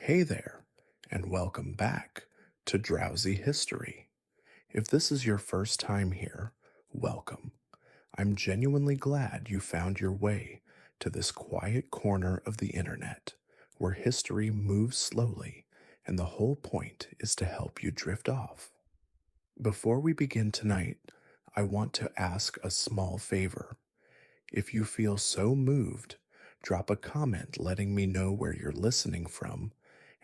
Hey there, and welcome back to Drowsy History. If this is your first time here, welcome. I'm genuinely glad you found your way to this quiet corner of the internet where history moves slowly and the whole point is to help you drift off. Before we begin tonight, I want to ask a small favor. If you feel so moved, drop a comment letting me know where you're listening from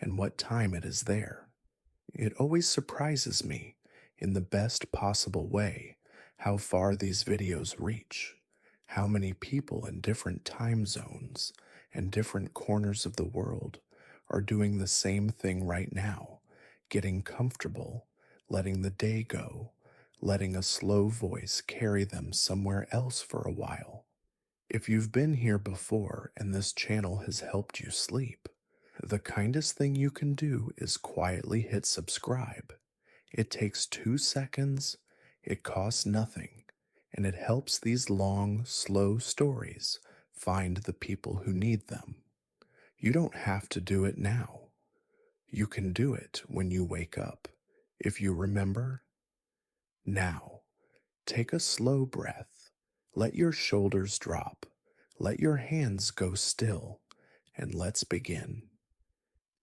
and what time it is there. It always surprises me, in the best possible way, how far these videos reach, how many people in different time zones and different corners of the world are doing the same thing right now, getting comfortable, letting the day go, letting a slow voice carry them somewhere else for a while. If you've been here before and this channel has helped you sleep, the kindest thing you can do is quietly hit subscribe. It takes 2 seconds, it costs nothing, and it helps these long, slow stories find the people who need them. You don't have to do it now. You can do it when you wake up, if you remember. Now, take a slow breath. Let your shoulders drop. Let your hands go still. And let's begin.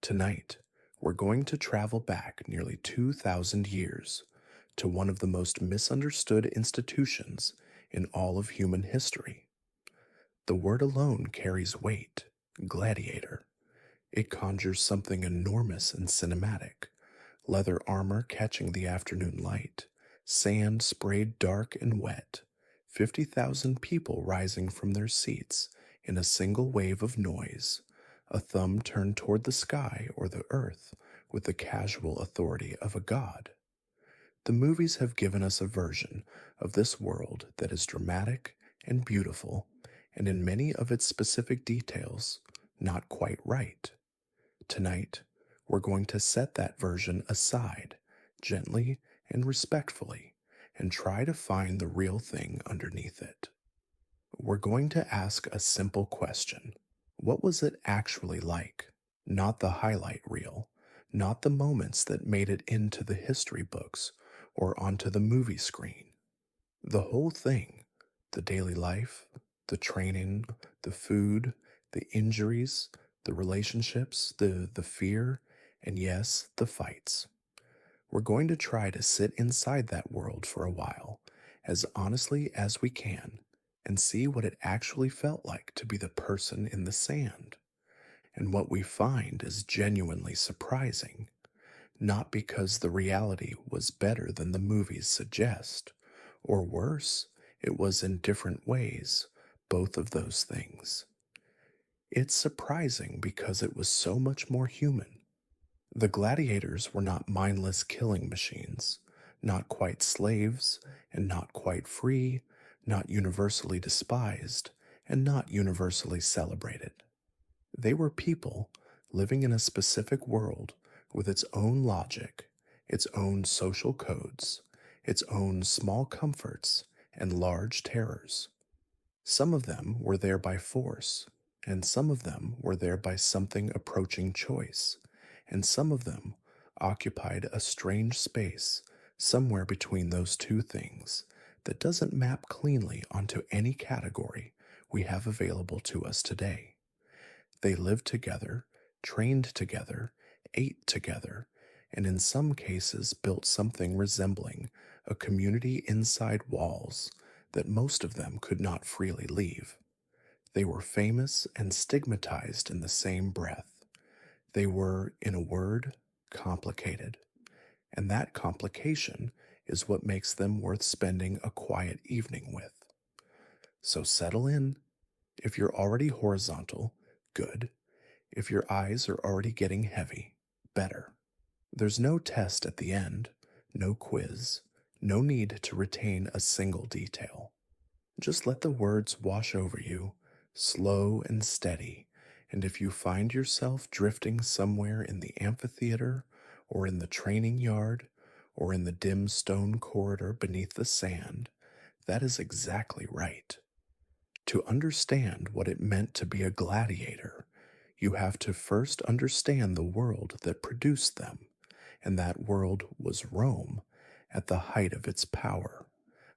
Tonight, we're going to travel back nearly 2,000 years to one of the most misunderstood institutions in all of human history. The word alone carries weight: gladiator. It conjures something enormous and cinematic: leather armor catching the afternoon light, sand sprayed dark and wet, 50,000 people rising from their seats in a single wave of noise, a thumb turned toward the sky or the earth with the casual authority of a god. The movies have given us a version of this world that is dramatic and beautiful, and in many of its specific details, not quite right. Tonight, we're going to set that version aside, gently and respectfully, and try to find the real thing underneath it. We're going to ask a simple question. What was it actually like? Not the highlight reel, not the moments that made it into the history books or onto the movie screen. The whole thing: the daily life, the training, the food, the injuries, the relationships, the fear, and yes, the fights. We're going to try to sit inside that world for a while, as honestly as we can, and see what it actually felt like to be the person in the sand. And what we find is genuinely surprising, not because the reality was better than the movies suggest, or worse, it was in different ways, both of those things. It's surprising because it was so much more human. The gladiators were not mindless killing machines, not quite slaves, and not quite free, not universally despised, and not universally celebrated. They were people living in a specific world with its own logic, its own social codes, its own small comforts and large terrors. Some of them were there by force, and some of them were there by something approaching choice, and some of them occupied a strange space somewhere between those two things that doesn't map cleanly onto any category we have available to us today. They lived together, trained together, ate together, and in some cases built something resembling a community inside walls that most of them could not freely leave. They were famous and stigmatized in the same breath. They were, in a word, complicated. And that complication is what makes them worth spending a quiet evening with. So settle in. If you're already horizontal, good. If your eyes are already getting heavy, better. There's no test at the end, no quiz, no need to retain a single detail. Just let the words wash over you, slow and steady, and if you find yourself drifting somewhere in the amphitheater, or in the training yard, or in the dim stone corridor beneath the sand, that is exactly right. To understand what it meant to be a gladiator, You have to first understand the world that produced them, and that world was Rome at the height of its power,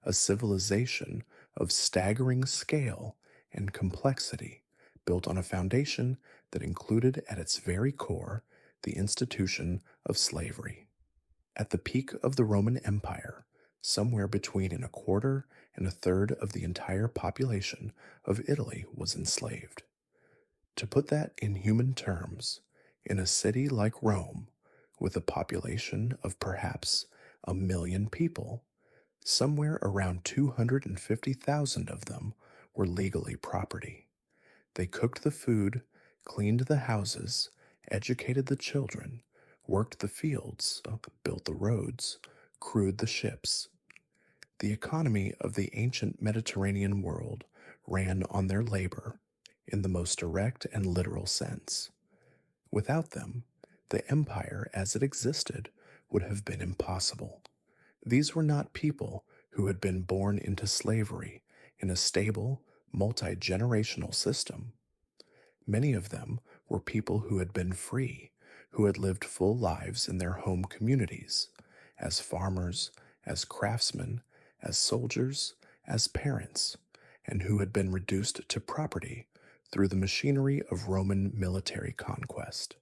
a civilization of staggering scale and complexity, built on a foundation that included at its very core the institution of slavery. At the peak of the Roman Empire, somewhere between a quarter and a third of the entire population of Italy was enslaved. To put that in human terms, in a city like Rome, with a population of perhaps 1 million people, somewhere around 250,000 of them were legally property. They cooked the food, cleaned the houses, educated the children, worked the fields, built the roads, crewed the ships. The economy of the ancient Mediterranean world ran on their labor in the most direct and literal sense. Without them, the empire as it existed would have been impossible. These were not people who had been born into slavery in a stable, multi generational system. Many of them were people who had been free, who had lived full lives in their home communities, as farmers, as craftsmen, as soldiers, as parents, and who had been reduced to property through the machinery of Roman military conquest.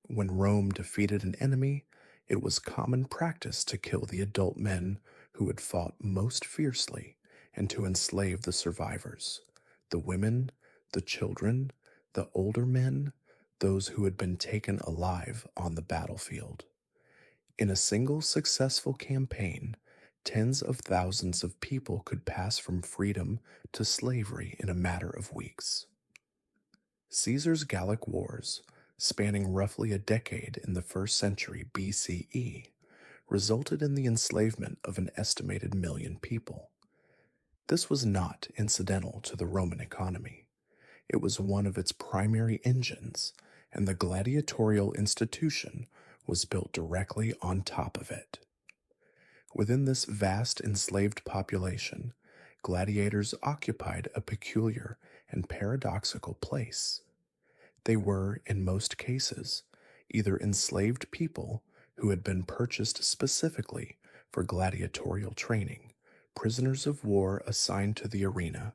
When Rome defeated an enemy, it was common practice to kill the adult men who had fought most fiercely and to enslave the survivors, the women, the children, the older men, those who had been taken alive on the battlefield. In a single successful campaign, tens of thousands of people could pass from freedom to slavery in a matter of weeks. Caesar's Gallic Wars, spanning roughly a decade in the 1st century BCE, resulted in the enslavement of an estimated 1 million people. This was not incidental to the Roman economy. It was one of its primary engines, and the gladiatorial institution was built directly on top of it. Within this vast enslaved population, gladiators occupied a peculiar and paradoxical place. They were, in most cases, either enslaved people who had been purchased specifically for gladiatorial training, prisoners of war assigned to the arena,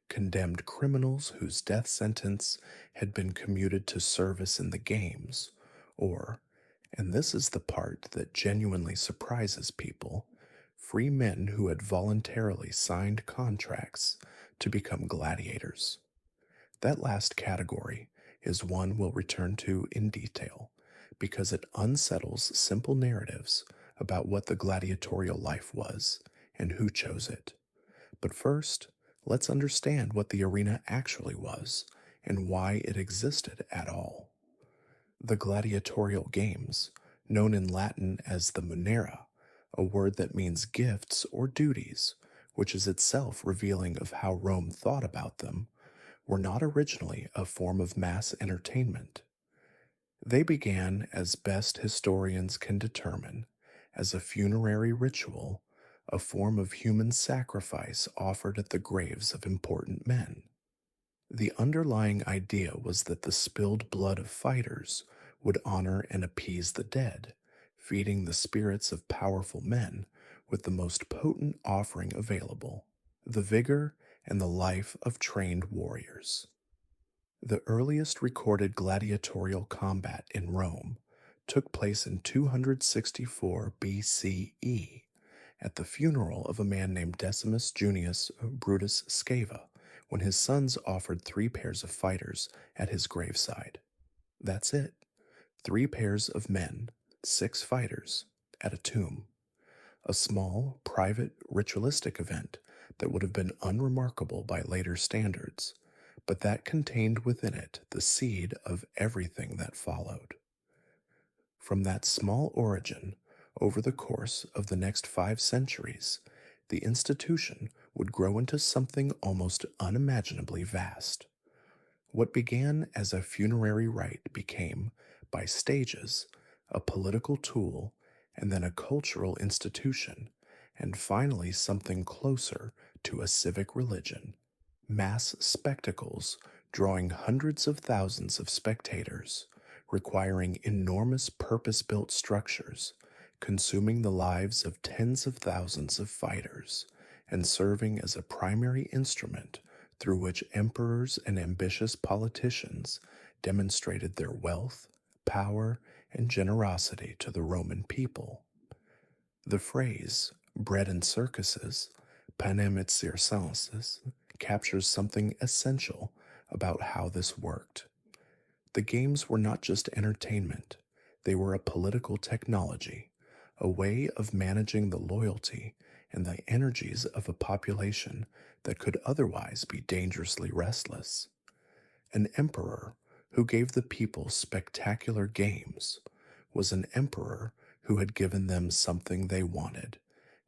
condemned criminals whose death sentence had been commuted to service in the games, or, and this is the part that genuinely surprises people, free men who had voluntarily signed contracts to become gladiators. That last category is one we'll return to in detail because it unsettles simple narratives about what the gladiatorial life was and who chose it. But first, let's understand what the arena actually was and why it existed at all. The gladiatorial games, known in Latin as the munera, a word that means gifts or duties, which is itself revealing of how Rome thought about them, were not originally a form of mass entertainment. They began, as best historians can determine, as a funerary ritual, a form of human sacrifice offered at the graves of important men. The underlying idea was that the spilled blood of fighters would honor and appease the dead, feeding the spirits of powerful men with the most potent offering available, the vigor and the life of trained warriors. The earliest recorded gladiatorial combat in Rome took place in 264 BCE at the funeral of a man named Decimus Junius Brutus Sceva, when his sons offered 3 pairs of fighters at his graveside. That's it. 3 pairs of men, 6 fighters, at a tomb. A small, private, ritualistic event that would have been unremarkable by later standards, but that contained within it the seed of everything that followed. From that small origin, over the course of the next 5 centuries, the institution would grow into something almost unimaginably vast. What began as a funerary rite became, by stages, a political tool, and then a cultural institution, and finally something closer to a civic religion. Mass spectacles drawing hundreds of thousands of spectators, requiring enormous purpose built structures, consuming the lives of tens of thousands of fighters, and serving as a primary instrument through which emperors and ambitious politicians demonstrated their wealth, power, and generosity to the Roman people. The phrase, bred in circuses, panem et circenses, captures something essential about how this worked. The games were not just entertainment, they were a political technology, a way of managing the loyalty and the energies of a population that could otherwise be dangerously restless. An emperor who gave the people spectacular games was an emperor who had given them something they wanted,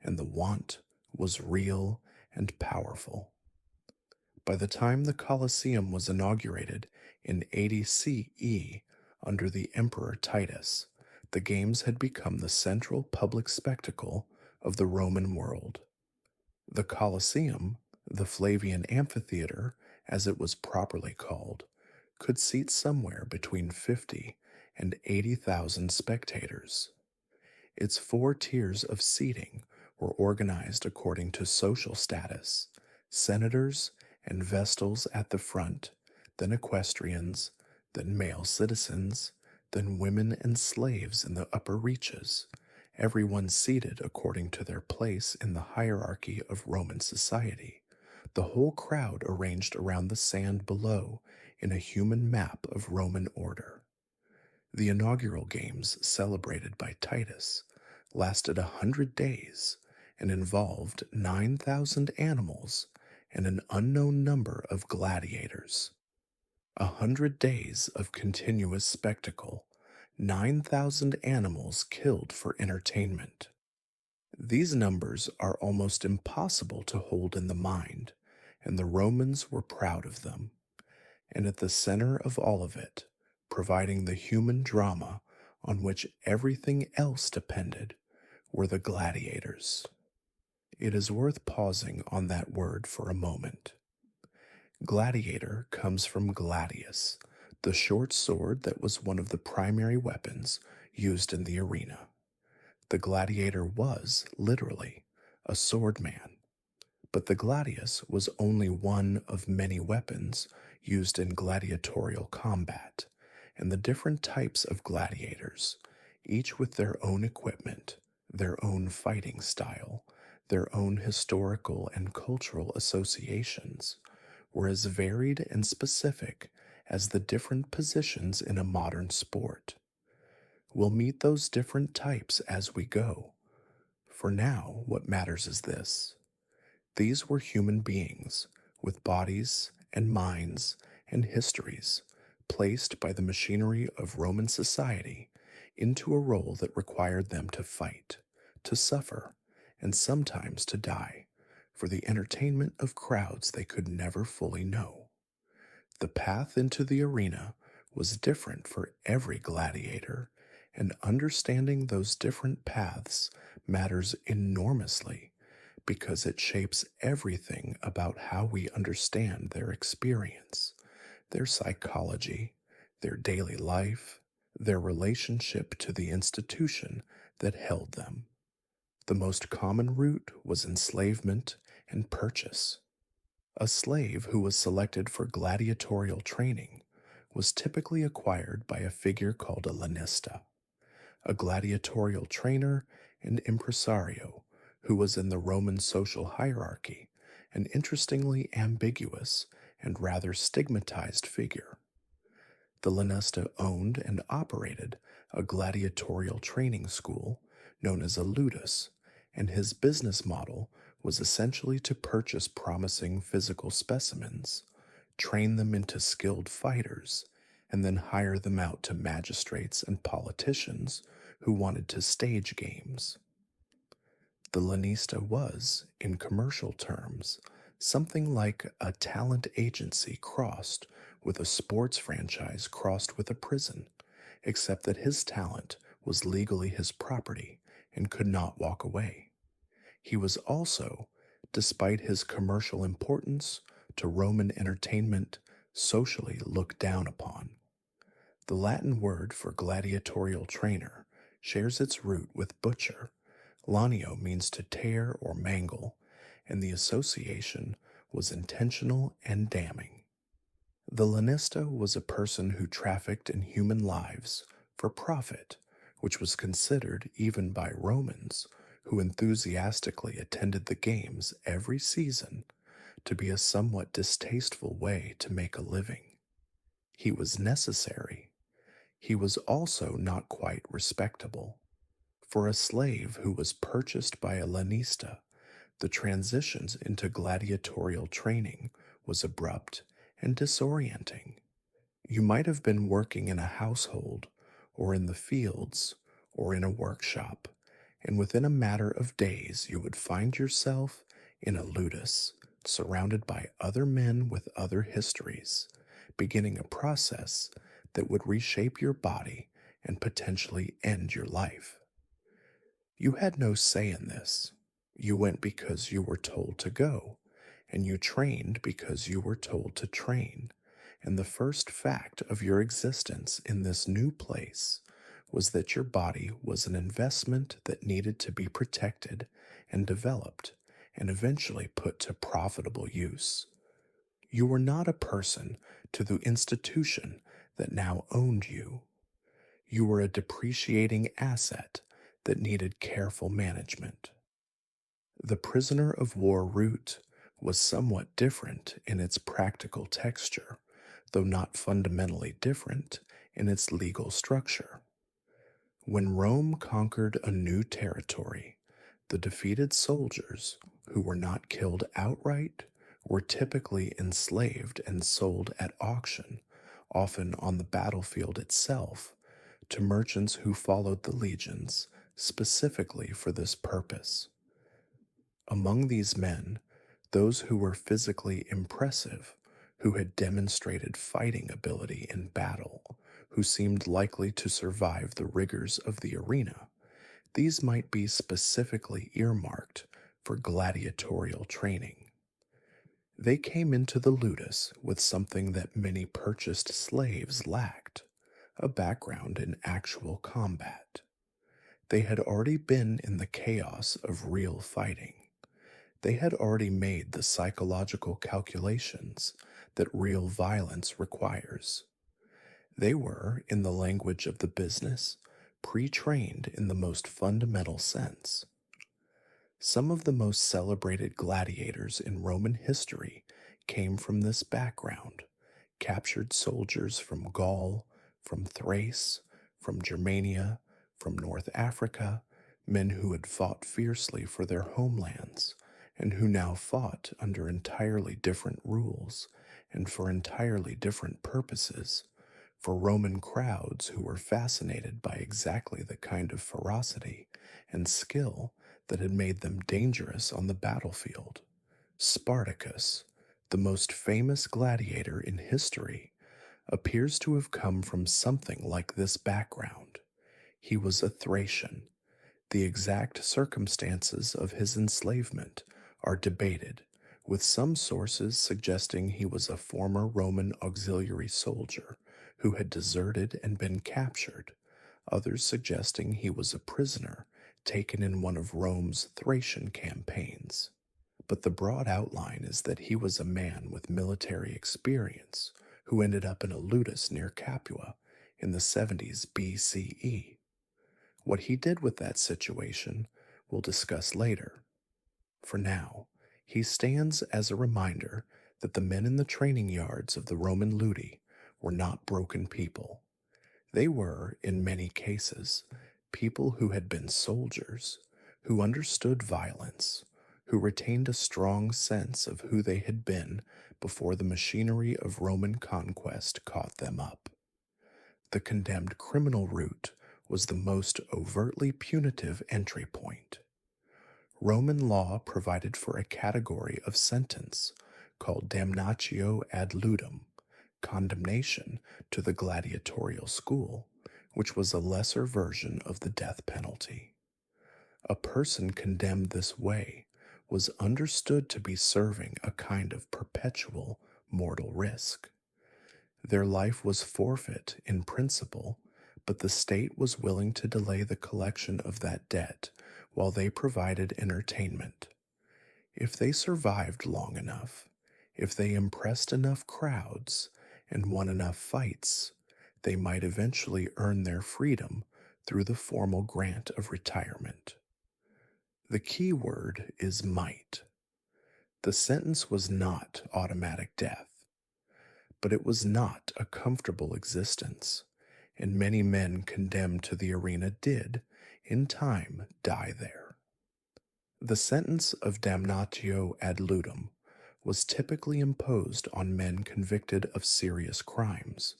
and the want was real and powerful. By the time the Colosseum was inaugurated in 80 CE under the Emperor Titus, the games had become the central public spectacle of the Roman world. The Colosseum, the Flavian Amphitheater as it was properly called, could seat somewhere between 50 and 80,000 spectators. Its four tiers of seating were organized according to social status: senators and vestals at the front, then equestrians, then male citizens, then women and slaves in the upper reaches, everyone seated according to their place in the hierarchy of Roman society, the whole crowd arranged around the sand below in a human map of Roman order. The inaugural games, celebrated by Titus, lasted 100 days and involved 9,000 animals and an unknown number of gladiators. 100 days of continuous spectacle, 9,000 animals killed for entertainment. These numbers are almost impossible to hold in the mind, and the Romans were proud of them. And at the center of all of it, providing the human drama on which everything else depended, were the gladiators. It is worth pausing on that word for a moment. Gladiator comes from gladius, the short sword that was one of the primary weapons used in the arena. The gladiator was, literally, a swordman, but the gladius was only one of many weapons used in gladiatorial combat, and the different types of gladiators, each with their own equipment, their own fighting style, their own historical and cultural associations, were as varied and specific as the different positions in a modern sport. We'll meet those different types as we go. For now, what matters is this: these were human beings with bodies and minds and histories placed by the machinery of Roman society into a role that required them to fight, to suffer, and sometimes to die for the entertainment of crowds they could never fully know. The path into the arena was different for every gladiator, and understanding those different paths matters enormously because it shapes everything about how we understand their experience, their psychology, their daily life, their relationship to the institution that held them. The most common route was enslavement and purchase. A slave who was selected for gladiatorial training was typically acquired by a figure called a lanista, a gladiatorial trainer and impresario who was in the Roman social hierarchy, an interestingly ambiguous and rather stigmatized figure. The lanista owned and operated a gladiatorial training school known as a ludus, and his business model was essentially to purchase promising physical specimens, train them into skilled fighters, and then hire them out to magistrates and politicians who wanted to stage games. The lanista was, in commercial terms, something like a talent agency crossed with a sports franchise crossed with a prison, except that his talent was legally his property and could not walk away. He was also, despite his commercial importance to Roman entertainment, socially looked down upon. The Latin word for gladiatorial trainer shares its root with butcher. Lanio means to tear or mangle, and the association was intentional and damning. The lanista was a person who trafficked in human lives for profit, which was considered, even by Romans, who enthusiastically attended the games every season, to be a somewhat distasteful way to make a living. He was necessary. He was also not quite respectable. For a slave who was purchased by a lanista, the transitions into gladiatorial training was abrupt and disorienting. You might have been working in a household, or in the fields, or in a workshop, and within a matter of days you would find yourself in a ludus, surrounded by other men with other histories, beginning a process that would reshape your body and potentially end your life. You had no say in this. You went because you were told to go, and you trained because you were told to train. And the first fact of your existence in this new place was that your body was an investment that needed to be protected and developed and eventually put to profitable use. You were not a person to the institution that now owned you. You were a depreciating asset that needed careful management. The prisoner of war route was somewhat different in its practical texture, though not fundamentally different in its legal structure. When Rome conquered a new territory, the defeated soldiers, who were not killed outright, were typically enslaved and sold at auction, often on the battlefield itself, to merchants who followed the legions specifically for this purpose. Among these men, those who were physically impressive, who had demonstrated fighting ability in battle, who seemed likely to survive the rigors of the arena, these might be specifically earmarked for gladiatorial training. They came into the ludus with something that many purchased slaves lacked: a background in actual combat. They had already been in the chaos of real fighting. They had already made the psychological calculations that real violence requires. They were, in the language of the business, pre-trained in the most fundamental sense. Some of the most celebrated gladiators in Roman history came from this background: captured soldiers from Gaul, from Thrace, from Germania, from North Africa, men who had fought fiercely for their homelands, and who now fought under entirely different rules and for entirely different purposes, for Roman crowds who were fascinated by exactly the kind of ferocity and skill that had made them dangerous on the battlefield. Spartacus, the most famous gladiator in history, appears to have come from something like this background. He was a Thracian. The exact circumstances of his enslavement are debated, with some sources suggesting he was a former Roman auxiliary soldier who had deserted and been captured, others suggesting he was a prisoner taken in one of Rome's Thracian campaigns. But the broad outline is that he was a man with military experience who ended up in a ludus near Capua in the 70s BCE. What he did with that situation we'll discuss later. For now, he stands as a reminder that the men in the training yards of the Roman ludi were not broken people. They were, in many cases, people who had been soldiers, who understood violence, who retained a strong sense of who they had been before the machinery of Roman conquest caught them up. The condemned criminal route was the most overtly punitive entry point. Roman law provided for a category of sentence called damnatio ad ludum, condemnation to the gladiatorial school, which was a lesser version of the death penalty. A person condemned this way was understood to be serving a kind of perpetual mortal risk. Their life was forfeit in principle, but the state was willing to delay the collection of that debt while they provided entertainment. If they survived long enough, if they impressed enough crowds and won enough fights, they might eventually earn their freedom through the formal grant of retirement. The key word is might. The sentence was not automatic death, but it was not a comfortable existence, and many men condemned to the arena did, in time, die there. The sentence of damnatio ad ludum was typically imposed on men convicted of serious crimes,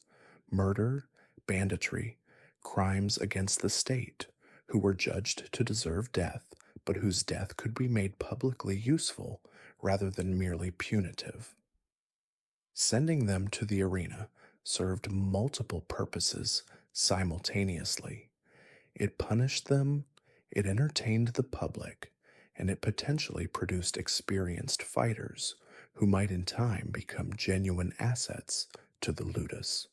murder, banditry, crimes against the state, who were judged to deserve death, but whose death could be made publicly useful rather than merely punitive. Sending them to the arena served multiple purposes simultaneously. It punished them, it entertained the public, and it potentially produced experienced fighters who might in time become genuine assets to the ludus.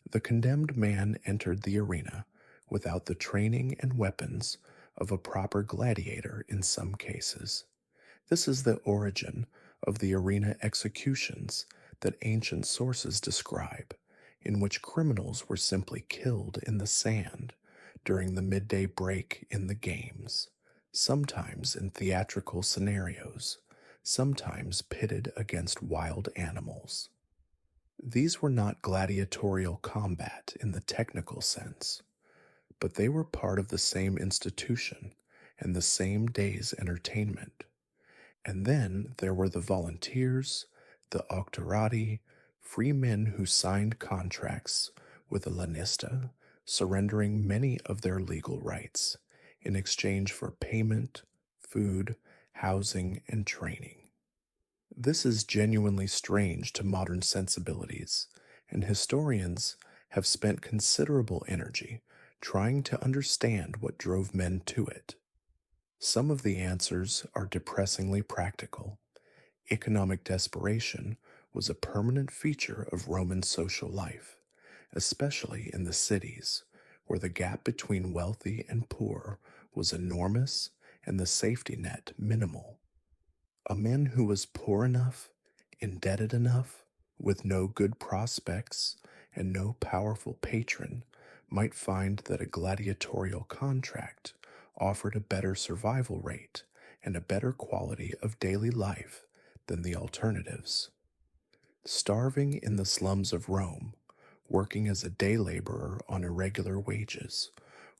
The condemned man entered the arena without the training and weapons of a proper gladiator in some cases. This is the origin of the arena executions that ancient sources describe, in which criminals were simply killed in the sand during the midday break in the games, sometimes in theatrical scenarios, sometimes pitted against wild animals. These were not gladiatorial combat in the technical sense, but they were part of the same institution and the same day's entertainment. And then there were the volunteers, the auctorati, free men who signed contracts with the lanista, surrendering many of their legal rights in exchange for payment, food, housing, and training. This is genuinely strange to modern sensibilities, and historians have spent considerable energy trying to understand what drove men to it. Some of the answers are depressingly practical. Economic desperation was a permanent feature of Roman social life, especially in the cities, where the gap between wealthy and poor was enormous and the safety net minimal. A man who was poor enough, indebted enough, with no good prospects and no powerful patron might find that a gladiatorial contract offered a better survival rate and a better quality of daily life than the alternatives. Starving in the slums of Rome, working as a day laborer on irregular wages,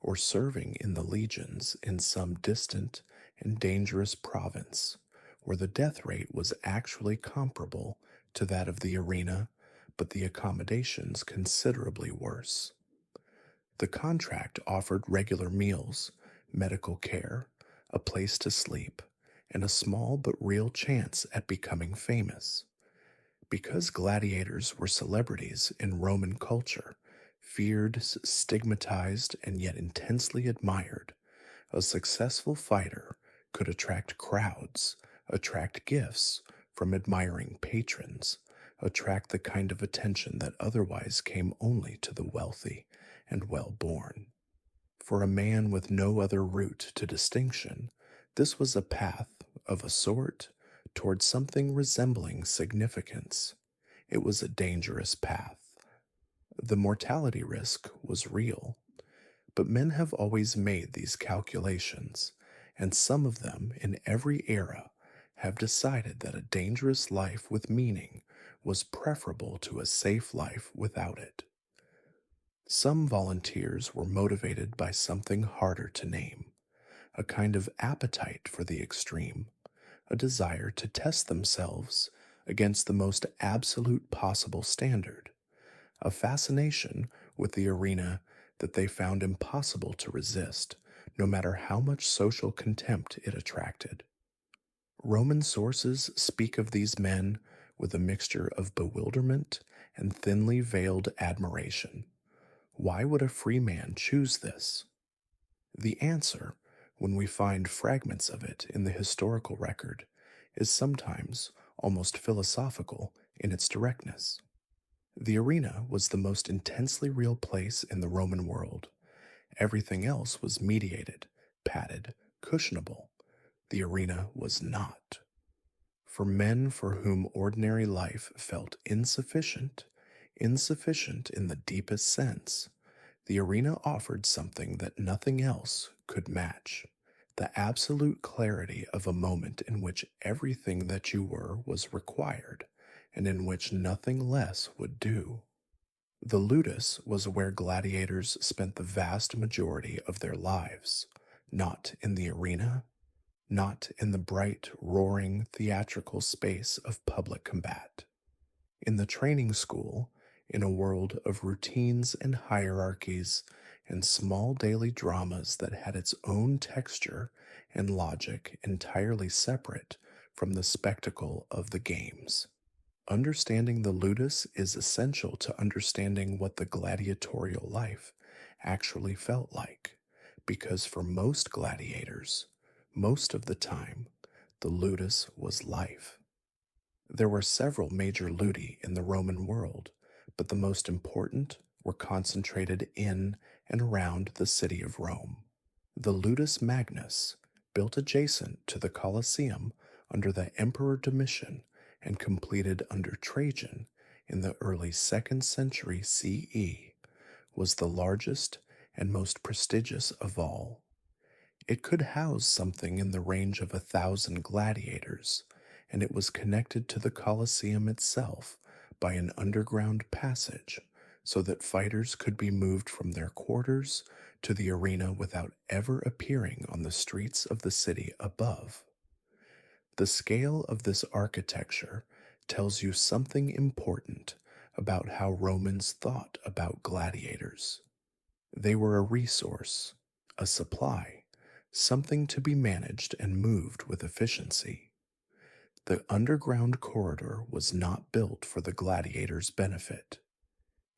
or serving in the legions in some distant and dangerous province, where the death rate was actually comparable to that of the arena, but the accommodations considerably worse. The contract offered regular meals, medical care, a place to sleep, and a small but real chance at becoming famous. Because gladiators were celebrities in Roman culture, feared, stigmatized, and yet intensely admired, a successful fighter could attract crowds, attract gifts from admiring patrons, attract the kind of attention that otherwise came only to the wealthy and well-born. For a man with no other route to distinction, this was a path, of a sort, toward something resembling significance. It was a dangerous path. The mortality risk was real, but men have always made these calculations, and some of them in every era have decided that a dangerous life with meaning was preferable to a safe life without it. Some volunteers were motivated by something harder to name, a kind of appetite for the extreme, a desire to test themselves against the most absolute possible standard, a fascination with the arena that they found impossible to resist, no matter how much social contempt it attracted. Roman sources speak of these men with a mixture of bewilderment and thinly veiled admiration. Why would a free man choose this? The answer, when we find fragments of it in the historical record, is sometimes almost philosophical in its directness. The arena was the most intensely real place in the Roman world. Everything else was mediated, padded, cushionable. The arena was not. For men for whom ordinary life felt insufficient, insufficient in the deepest sense, the arena offered something that nothing else could match: the absolute clarity of a moment in which everything that you were was required, and in which nothing less would do. The ludus was where gladiators spent the vast majority of their lives, not in the arena, not in the bright, roaring, theatrical space of public combat. In the training school, in a world of routines and hierarchies and small daily dramas that had its own texture and logic entirely separate from the spectacle of the games. Understanding the ludus is essential to understanding what the gladiatorial life actually felt like, because for most gladiators, most of the time, the ludus was life. There were several major ludi in the Roman world, but the most important were concentrated in and around the city of Rome. The Ludus Magnus, built adjacent to the Colosseum under the Emperor Domitian and completed under Trajan in the early 2nd century CE, was the largest and most prestigious of all. It could house something in the range of 1,000 gladiators, and it was connected to the Colosseum itself by an underground passage so that fighters could be moved from their quarters to the arena without ever appearing on the streets of the city above. The scale of this architecture tells you something important about how Romans thought about gladiators. They were a resource, a supply, something to be managed and moved with efficiency. The underground corridor was not built for the gladiators' benefit.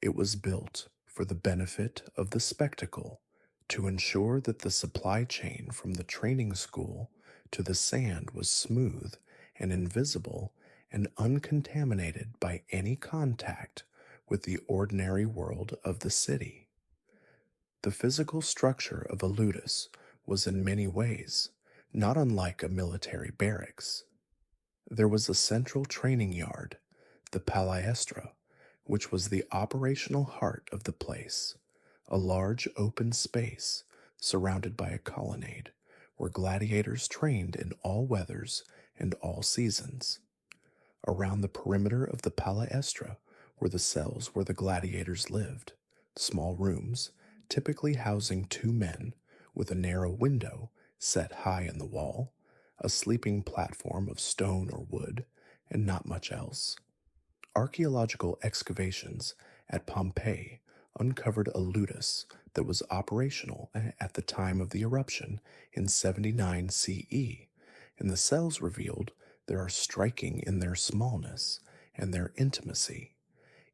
It was built for the benefit of the spectacle, to ensure that the supply chain from the training school to the sand was smooth and invisible and uncontaminated by any contact with the ordinary world of the city. The physical structure of a ludus was in many ways not unlike a military barracks. There was a central training yard, the palaestra, which was the operational heart of the place, a large open space surrounded by a colonnade where gladiators trained in all weathers and all seasons. Around the perimeter of the palaestra were the cells where the gladiators lived, small rooms, typically housing 2 men, with a narrow window set high in the wall, a sleeping platform of stone or wood, and not much else. Archaeological excavations at Pompeii uncovered a ludus that was operational at the time of the eruption in 79 CE, and the cells revealed they are striking in their smallness and their intimacy,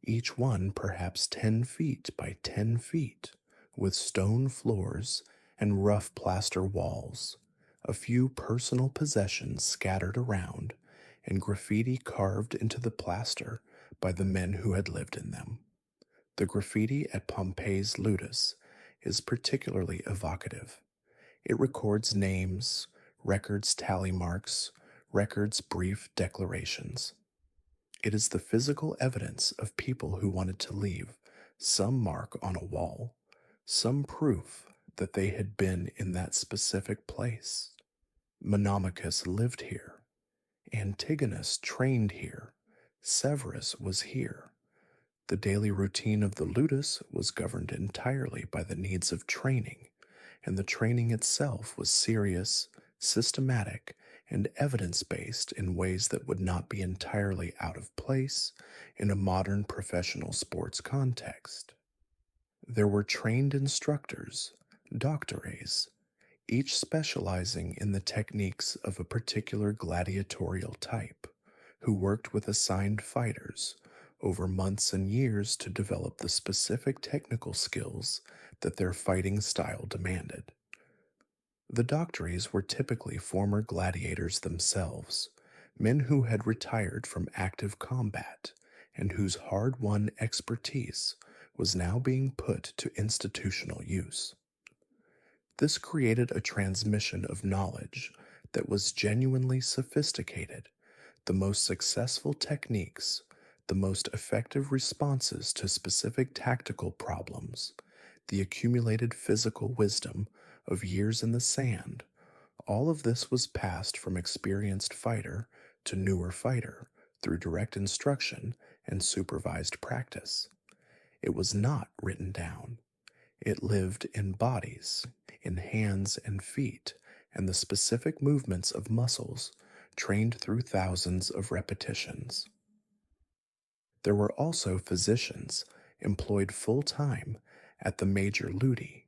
each one perhaps 10 feet by 10 feet, with stone floors and rough plaster walls, a few personal possessions scattered around, and graffiti carved into the plaster by the men who had lived in them. The graffiti at Pompeii's ludus is particularly evocative. It records names, records tally marks, records brief declarations. It is the physical evidence of people who wanted to leave some mark on a wall, some proof that they had been in that specific place. Menomachus lived here. Antigonus trained here. Severus was here. The daily routine of the ludus was governed entirely by the needs of training, and the training itself was serious, systematic, and evidence-based in ways that would not be entirely out of place in a modern professional sports context. There were trained instructors, doctores, each specializing in the techniques of a particular gladiatorial type, who worked with assigned fighters over months and years to develop the specific technical skills that their fighting style demanded. The doctores were typically former gladiators themselves, men who had retired from active combat and whose hard won expertise was now being put to institutional use. This created a transmission of knowledge that was genuinely sophisticated, the most successful techniques, the most effective responses to specific tactical problems, the accumulated physical wisdom of years in the sand. All of this was passed from experienced fighter to newer fighter through direct instruction and supervised practice. It was not written down. It lived in bodies, in hands and feet, and the specific movements of muscles trained through thousands of repetitions. There were also physicians employed full time at the major ludi,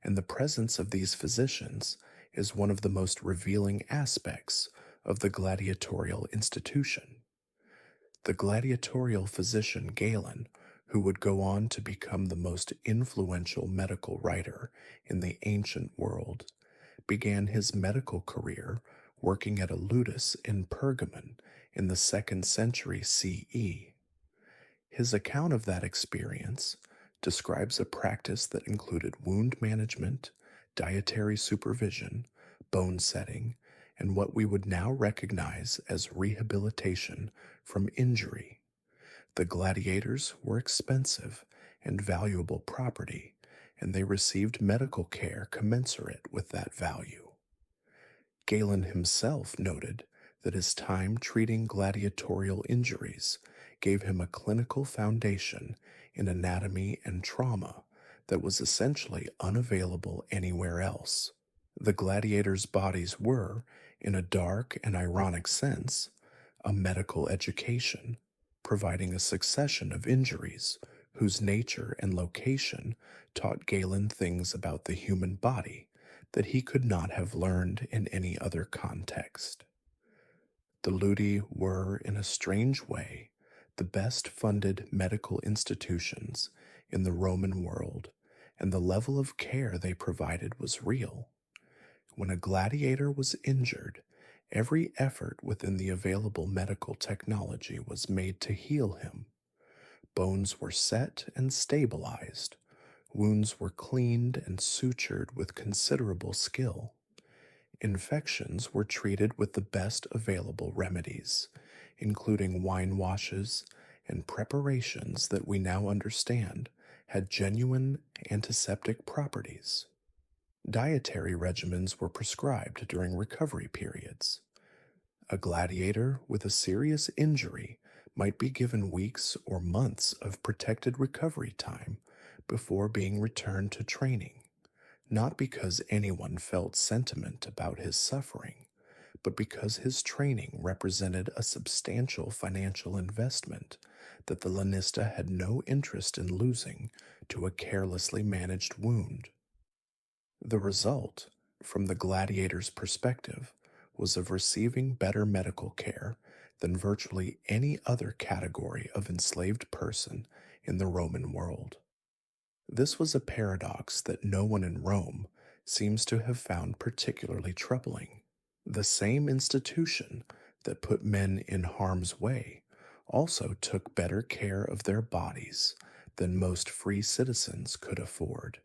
and the presence of these physicians is one of the most revealing aspects of the gladiatorial institution. The gladiatorial physician Galen, who would go on to become the most influential medical writer in the ancient world, began his medical career working at a ludus in Pergamon in the 2nd century CE. His account of that experience describes a practice that included wound management, dietary supervision, bone setting, and what we would now recognize as rehabilitation from injury. The gladiators were expensive and valuable property, and they received medical care commensurate with that value. Galen himself noted that his time treating gladiatorial injuries gave him a clinical foundation in anatomy and trauma that was essentially unavailable anywhere else. The gladiators' bodies were, in a dark and ironic sense, a medical education, providing a succession of injuries whose nature and location taught Galen things about the human body that he could not have learned in any other context. The ludi were, in a strange way, the best funded medical institutions in the Roman world, and the level of care they provided was real. When a gladiator was injured, every effort within the available medical technology was made to heal him. Bones were set and stabilized. Wounds were cleaned and sutured with considerable skill. Infections were treated with the best available remedies, including wine washes and preparations that we now understand had genuine antiseptic properties. Dietary regimens were prescribed during recovery periods. A gladiator with a serious injury might be given weeks or months of protected recovery time before being returned to training, not because anyone felt sentiment about his suffering, but because his training represented a substantial financial investment that the lanista had no interest in losing to a carelessly managed wound. The result, from the gladiator's perspective, was of receiving better medical care than virtually any other category of enslaved person in the Roman world. This was a paradox that no one in Rome seems to have found particularly troubling. The same institution that put men in harm's way also took better care of their bodies than most free citizens could afford.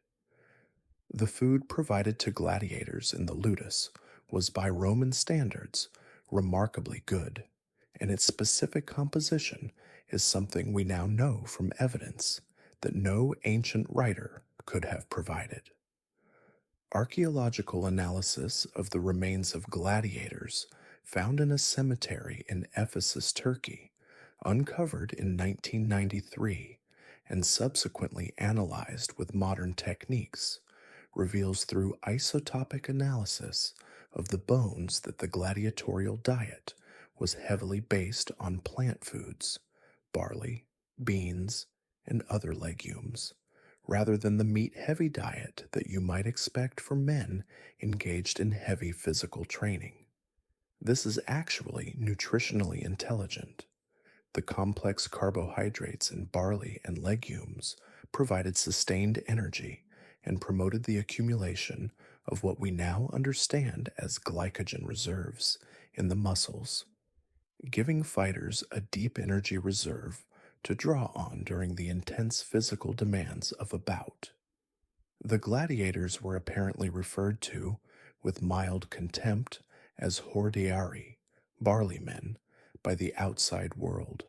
The food provided to gladiators in the ludus was by Roman standards remarkably good, and its specific composition is something we now know from evidence that no ancient writer could have provided. Archaeological analysis of the remains of gladiators found in a cemetery in Ephesus, Turkey, uncovered in 1993 and subsequently analyzed with modern techniques, reveals through isotopic analysis of the bones that the gladiatorial diet was heavily based on plant foods, barley, beans, and other legumes, rather than the meat-heavy diet that you might expect for men engaged in heavy physical training. This is actually nutritionally intelligent. The complex carbohydrates in barley and legumes provided sustained energy and promoted the accumulation of what we now understand as glycogen reserves in the muscles. Giving fighters a deep energy reserve to draw on during the intense physical demands of a bout. The gladiators were apparently referred to, with mild contempt, as hordearii, barley men, by the outside world,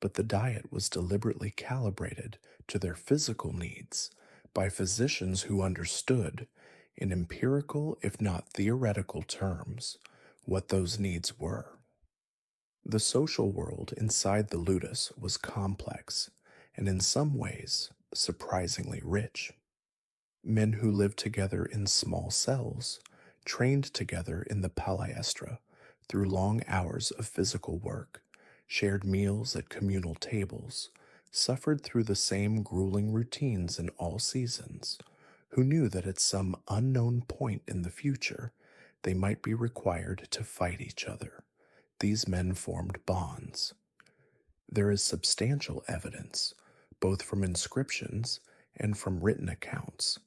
but the diet was deliberately calibrated to their physical needs by physicians who understood, in empirical if not theoretical terms, what those needs were. The social world inside the ludus was complex and in some ways surprisingly rich. Men who lived together in small cells, trained together in the palaestra through long hours of physical work, shared meals at communal tables, suffered through the same grueling routines in all seasons, who knew that at some unknown point in the future they might be required to fight each other. These men formed bonds. There is substantial evidence, both from inscriptions and from written accounts,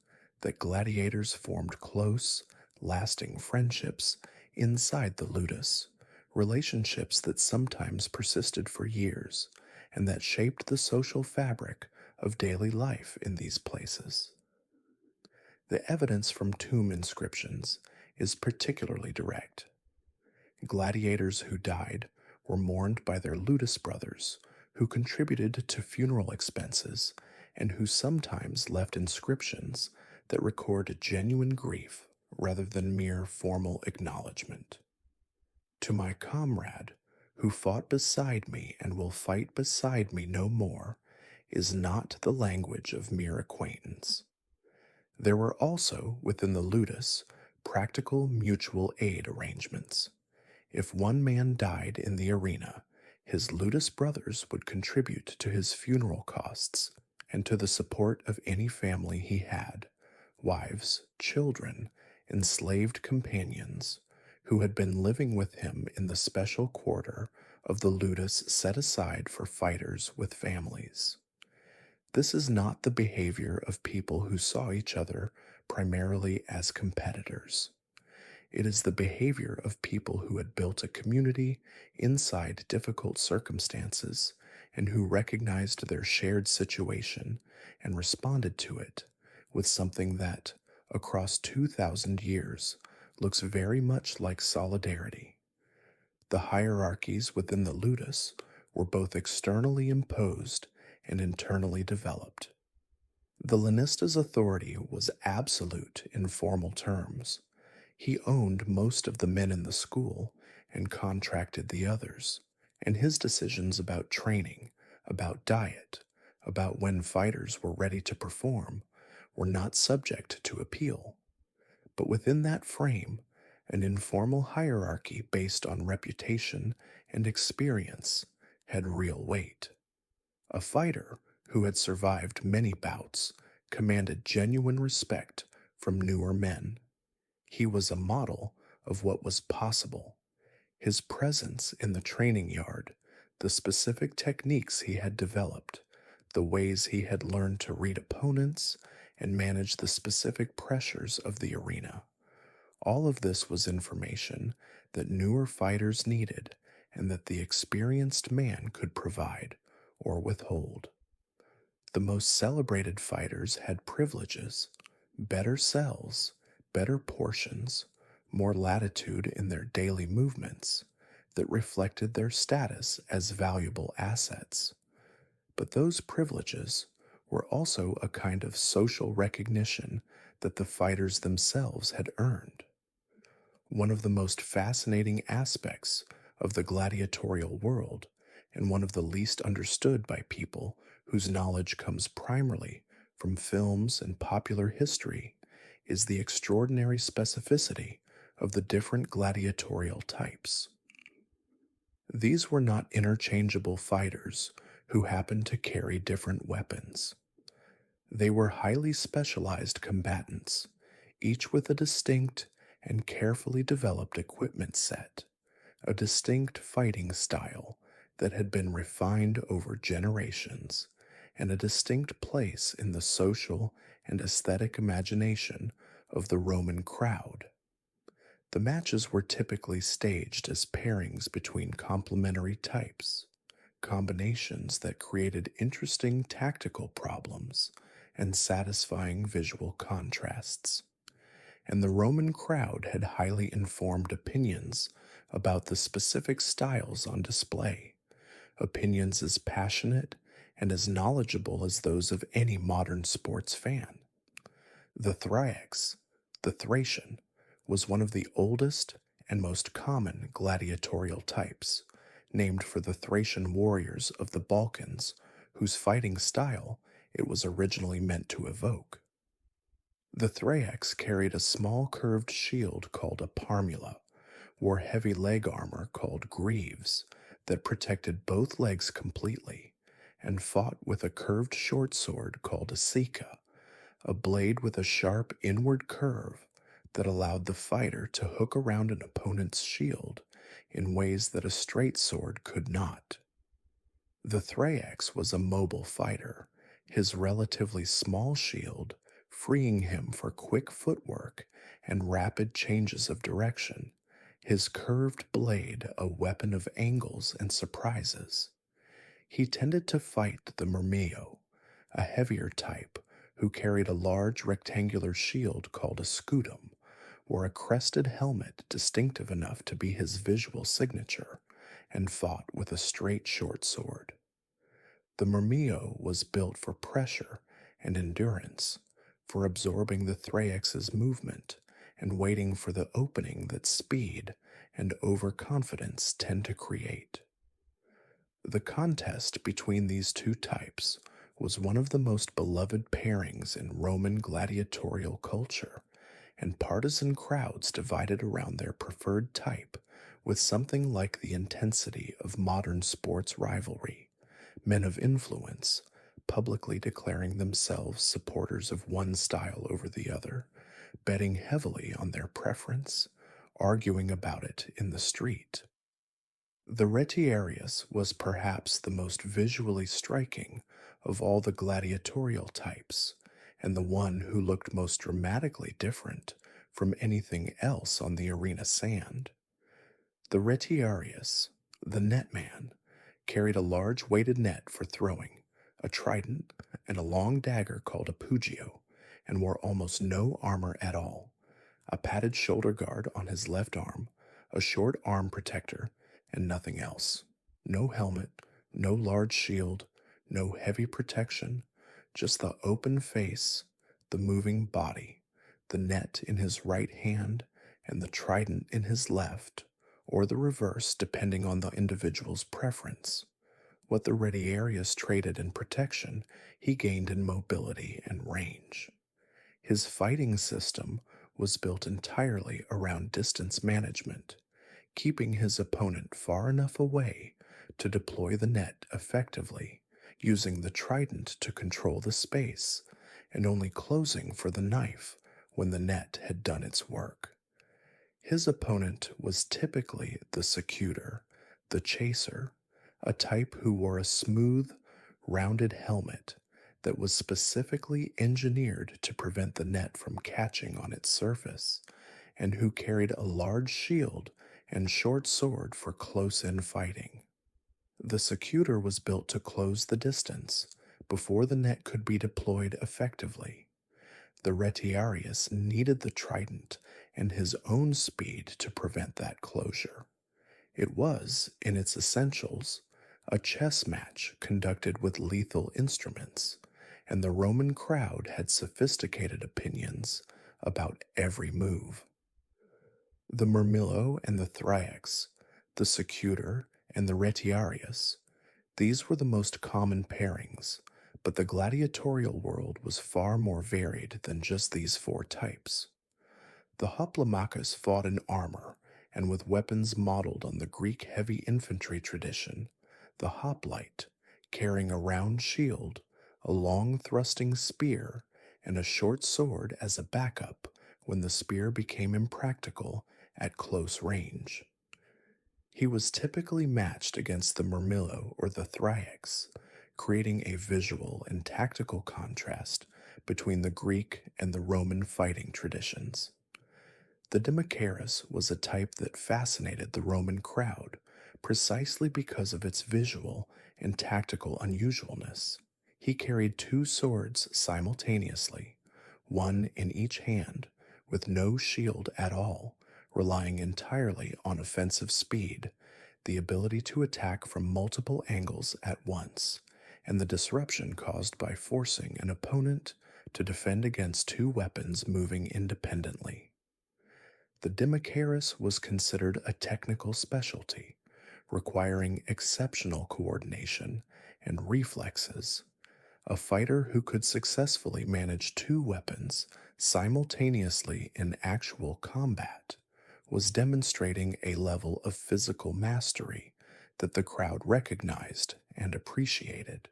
that gladiators formed close, lasting friendships inside the ludus, relationships that sometimes persisted for years and that shaped the social fabric of daily life in these places. The evidence from tomb inscriptions is particularly direct. Gladiators who died were mourned by their ludus brothers, who contributed to funeral expenses and who sometimes left inscriptions that record genuine grief rather than mere formal acknowledgement. To my comrade, who fought beside me and will fight beside me no more, is not the language of mere acquaintance. There were also, within the ludus, practical mutual aid arrangements. If one man died in the arena, his ludus brothers would contribute to his funeral costs and to the support of any family he had, wives, children, enslaved companions, who had been living with him in the special quarter of the ludus set aside for fighters with families. This is not the behavior of people who saw each other primarily as competitors. It is the behavior of people who had built a community inside difficult circumstances and who recognized their shared situation and responded to it with something that, across 2,000 years, looks very much like solidarity. The hierarchies within the ludus were both externally imposed and internally developed. The Lanista's authority was absolute in formal terms. He owned most of the men in the school and contracted the others, and his decisions about training, about diet, about when fighters were ready to perform, were not subject to appeal. But within that frame, an informal hierarchy based on reputation and experience had real weight. A fighter who had survived many bouts commanded genuine respect from newer men. He was a model of what was possible. His presence in the training yard, the specific techniques he had developed, the ways he had learned to read opponents and manage the specific pressures of the arena. All of this was information that newer fighters needed and that the experienced man could provide or withhold. The most celebrated fighters had privileges, better cells, better portions, more latitude in their daily movements that reflected their status as valuable assets. But those privileges were also a kind of social recognition that the fighters themselves had earned. One of the most fascinating aspects of the gladiatorial world, and one of the least understood by people whose knowledge comes primarily from films and popular history, is the extraordinary specificity of the different gladiatorial types. These were not interchangeable fighters who happened to carry different weapons. They were highly specialized combatants, each with a distinct and carefully developed equipment set, a distinct fighting style that had been refined over generations, and a distinct place in the social and aesthetic imagination of the Roman crowd. The matches were typically staged as pairings between complementary types, combinations that created interesting tactical problems and satisfying visual contrasts. And the Roman crowd had highly informed opinions about the specific styles on display, opinions as passionate and as knowledgeable as those of any modern sports fan. The Thrax, the Thracian, was one of the oldest and most common gladiatorial types, named for the Thracian warriors of the Balkans, whose fighting style it was originally meant to evoke. The Thrax carried a small curved shield called a parmula, wore heavy leg armor called greaves that protected both legs completely, and fought with a curved short sword called a sika, a blade with a sharp inward curve that allowed the fighter to hook around an opponent's shield in ways that a straight sword could not. The Thrax was a mobile fighter, his relatively small shield freeing him for quick footwork and rapid changes of direction, his curved blade a weapon of angles and surprises. He tended to fight the Murmillo, a heavier type who carried a large rectangular shield called a scutum, wore a crested helmet distinctive enough to be his visual signature, and fought with a straight short sword. The Murmillo was built for pressure and endurance, for absorbing the Thrax's movement and waiting for the opening that speed and overconfidence tend to create. The contest between these two types was one of the most beloved pairings in Roman gladiatorial culture, and partisan crowds divided around their preferred type with something like the intensity of modern sports rivalry. Men of influence, publicly declaring themselves supporters of one style over the other, betting heavily on their preference, arguing about it in the street. The retiarius was perhaps the most visually striking of all the gladiatorial types, and the one who looked most dramatically different from anything else on the arena sand. The retiarius, the netman, carried a large weighted net for throwing, a trident, and a long dagger called a pugio, and wore almost no armor at all, a padded shoulder guard on his left arm, a short arm protector, and nothing else. No helmet, no large shield, no heavy protection, just the open face, the moving body, the net in his right hand, and the trident in his left, or the reverse depending on the individual's preference. What the retiarius traded in protection, he gained in mobility and range. His fighting system was built entirely around distance management, keeping his opponent far enough away to deploy the net effectively, using the trident to control the space, and only closing for the knife when the net had done its work. His opponent was typically the secutor, the chaser, a type who wore a smooth, rounded helmet that was specifically engineered to prevent the net from catching on its surface, and who carried a large shield and short sword for close-in fighting. The secutor was built to close the distance before the net could be deployed effectively. The retiarius needed the trident and his own speed to prevent that closure. It was, in its essentials, a chess match conducted with lethal instruments, and the Roman crowd had sophisticated opinions about every move. The Murmillo and the Thrax, the secutor and the retiarius, these were the most common pairings, but the gladiatorial world was far more varied than just these four types. The hoplomachus fought in armor and with weapons modeled on the Greek heavy infantry tradition, the hoplite, carrying a round shield, a long thrusting spear, and a short sword as a backup when the spear became impractical at close range. He was typically matched against the Murmillo or the Thrax, creating a visual and tactical contrast between the Greek and the Roman fighting traditions. The Democharis was a type that fascinated the Roman crowd precisely because of its visual and tactical unusualness. He carried two swords simultaneously, one in each hand, with no shield at all, relying entirely on offensive speed, the ability to attack from multiple angles at once, and the disruption caused by forcing an opponent to defend against two weapons moving independently. The Demicharis was considered a technical specialty, requiring exceptional coordination and reflexes. A fighter who could successfully manage two weapons simultaneously in actual combat was demonstrating a level of physical mastery that the crowd recognized and appreciated.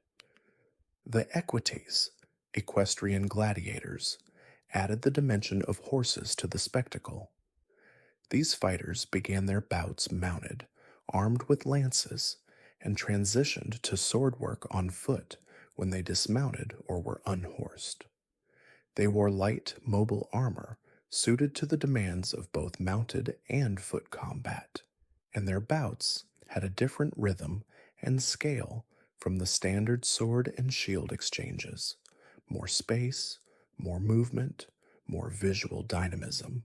The equites, equestrian gladiators, added the dimension of horses to the spectacle. These fighters began their bouts mounted, armed with lances, and transitioned to sword work on foot when they dismounted or were unhorsed. They wore light, mobile armor suited to the demands of both mounted and foot combat, and their bouts had a different rhythm and scale from the standard sword and shield exchanges. More space, more movement, more visual dynamism.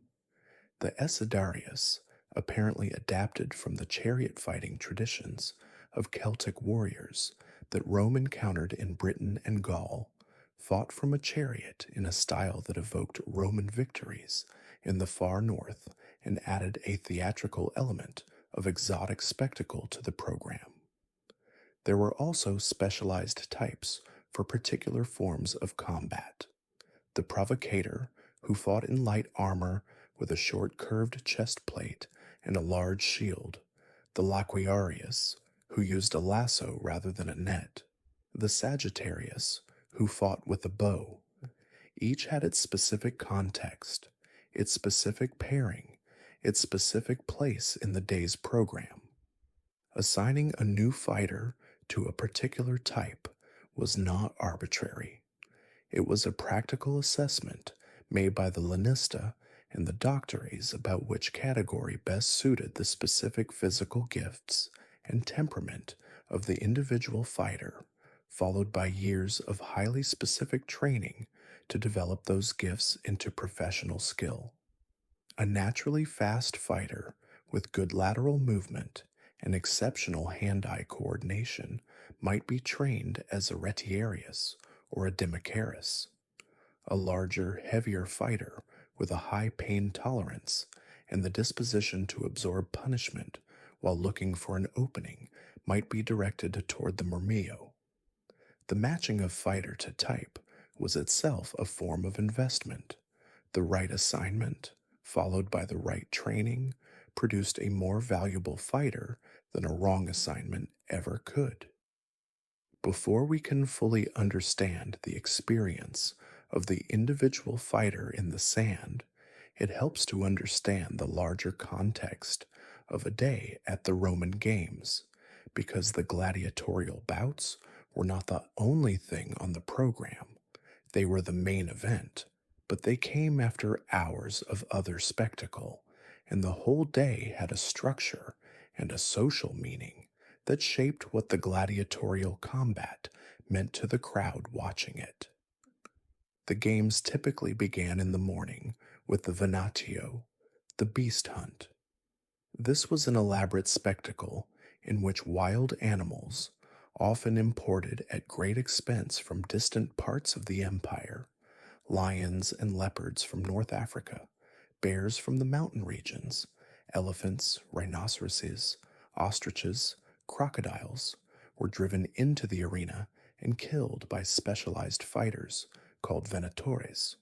The Esidarius, apparently adapted from the chariot fighting traditions of Celtic warriors that Rome encountered in Britain and Gaul, fought from a chariot in a style that evoked Roman victories in the far north and added a theatrical element of exotic spectacle to the program. There were also specialized types for particular forms of combat. The provocator, who fought in light armor with a short curved chest plate and a large shield, the Laquiarius, who used a lasso rather than a net, the Sagittarius, who fought with a bow. Each had its specific context, its specific pairing, its specific place in the day's program. Assigning a new fighter to a particular type was not arbitrary. It was a practical assessment made by the lanista and the doctores about which category best suited the specific physical gifts and temperament of the individual fighter, followed by years of highly specific training to develop those gifts into professional skill. A naturally fast fighter with good lateral movement and exceptional hand-eye coordination might be trained as a retiarius or a demicharis. A larger, heavier fighter with a high pain tolerance and the disposition to absorb punishment while looking for an opening might be directed toward the murmillo. The matching of fighter to type was itself a form of investment. The right assignment, followed by the right training, produced a more valuable fighter than a wrong assignment ever could. Before we can fully understand the experience of the individual fighter in the sand, it helps to understand the larger context of a day at the Roman Games, because the gladiatorial bouts were not the only thing on the program. They were the main event, but they came after hours of other spectacle, and the whole day had a structure and a social meaning that shaped what the gladiatorial combat meant to the crowd watching it. The games typically began in the morning with the venatio, the beast hunt. This was an elaborate spectacle in which wild animals, often imported at great expense from distant parts of the empire, lions and leopards from North Africa, bears from the mountain regions, elephants, rhinoceroses, ostriches, crocodiles, were driven into the arena and killed by specialized fighters called venatores,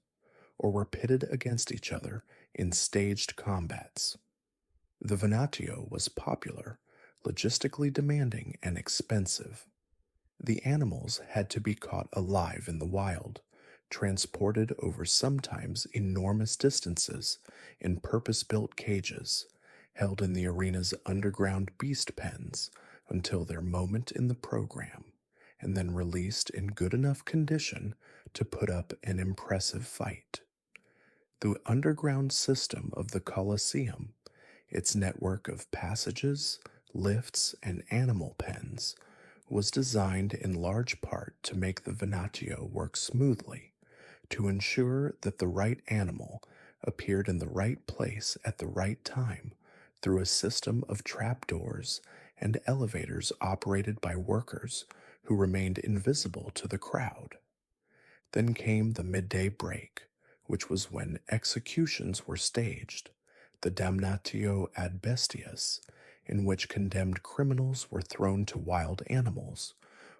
or were pitted against each other in staged combats. The venatio was popular, logistically demanding, and expensive. The animals had to be caught alive in the wild, transported over sometimes enormous distances in purpose-built cages, held in the arena's underground beast pens until their moment in the program, and then released in good enough condition to put up an impressive fight. The underground system of the Colosseum, its network of passages, lifts, and animal pens, was designed in large part to make the venatio work smoothly, to ensure that the right animal appeared in the right place at the right time through a system of trapdoors and elevators operated by workers who remained invisible to the crowd. Then came the midday break, which was when executions were staged, the damnatio ad bestias, in which condemned criminals were thrown to wild animals,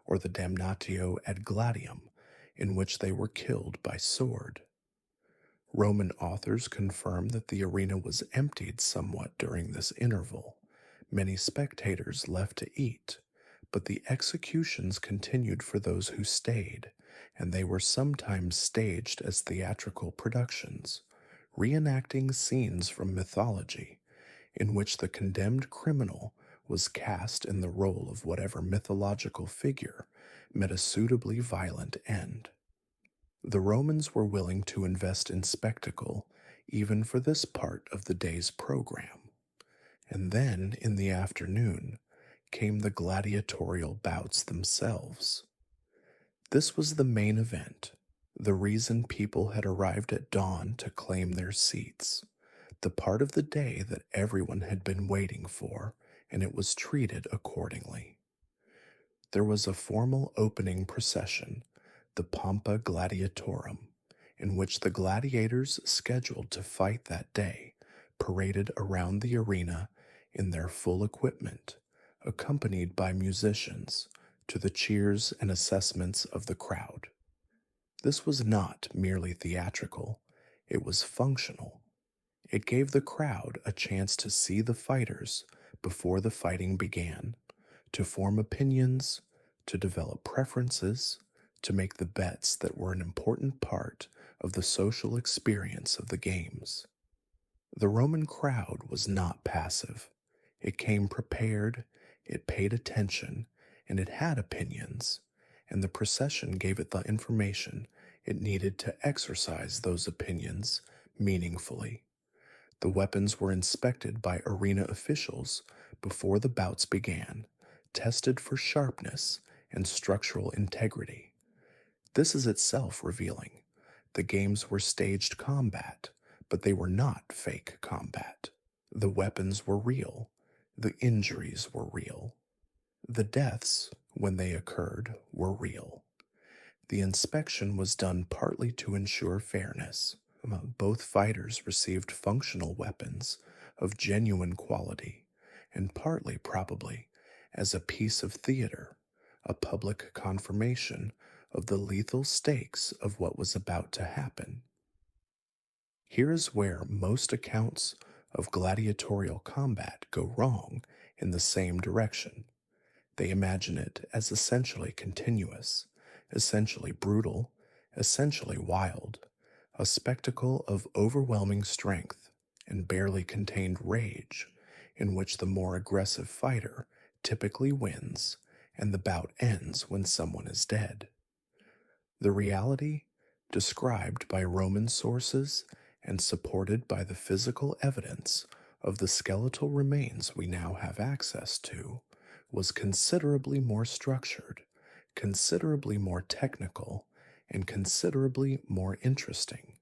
or the damnatio ad gladium, in which they were killed by sword. Roman authors confirm that the arena was emptied somewhat during this interval. Many spectators left to eat, but the executions continued for those who stayed, and they were sometimes staged as theatrical productions, reenacting scenes from mythology, in which the condemned criminal was cast in the role of whatever mythological figure met a suitably violent end. The Romans were willing to invest in spectacle even for this part of the day's program. And then, in the afternoon, came the gladiatorial bouts themselves. This was the main event, the reason people had arrived at dawn to claim their seats, the part of the day that everyone had been waiting for, and it was treated accordingly. There was a formal opening procession, the Pompa Gladiatorum, in which the gladiators scheduled to fight that day paraded around the arena in their full equipment, accompanied by musicians, to the cheers and assessments of the crowd. This was not merely theatrical, it was functional. It gave the crowd a chance to see the fighters before the fighting began, to form opinions, to develop preferences, to make the bets that were an important part of the social experience of the games. The Roman crowd was not passive. It came prepared, it paid attention, and it had opinions, and the procession gave it the information it needed to exercise those opinions meaningfully. The weapons were inspected by arena officials before the bouts began, tested for sharpness and structural integrity. This is itself revealing. The games were staged combat, but they were not fake combat. The weapons were real. The injuries were real. The deaths, when they occurred, were real. The inspection was done partly to ensure fairness. Both fighters received functional weapons of genuine quality, and partly, probably, as a piece of theater, a public confirmation of the lethal stakes of what was about to happen. Here is where most accounts of gladiatorial combat go wrong in the same direction. They imagine it as essentially continuous, essentially brutal, essentially wild, a spectacle of overwhelming strength and barely contained rage, in which the more aggressive fighter typically wins and the bout ends when someone is dead. The reality, described by Roman sources and supported by the physical evidence of the skeletal remains we now have access to, was considerably more structured, considerably more technical, and considerably more interesting.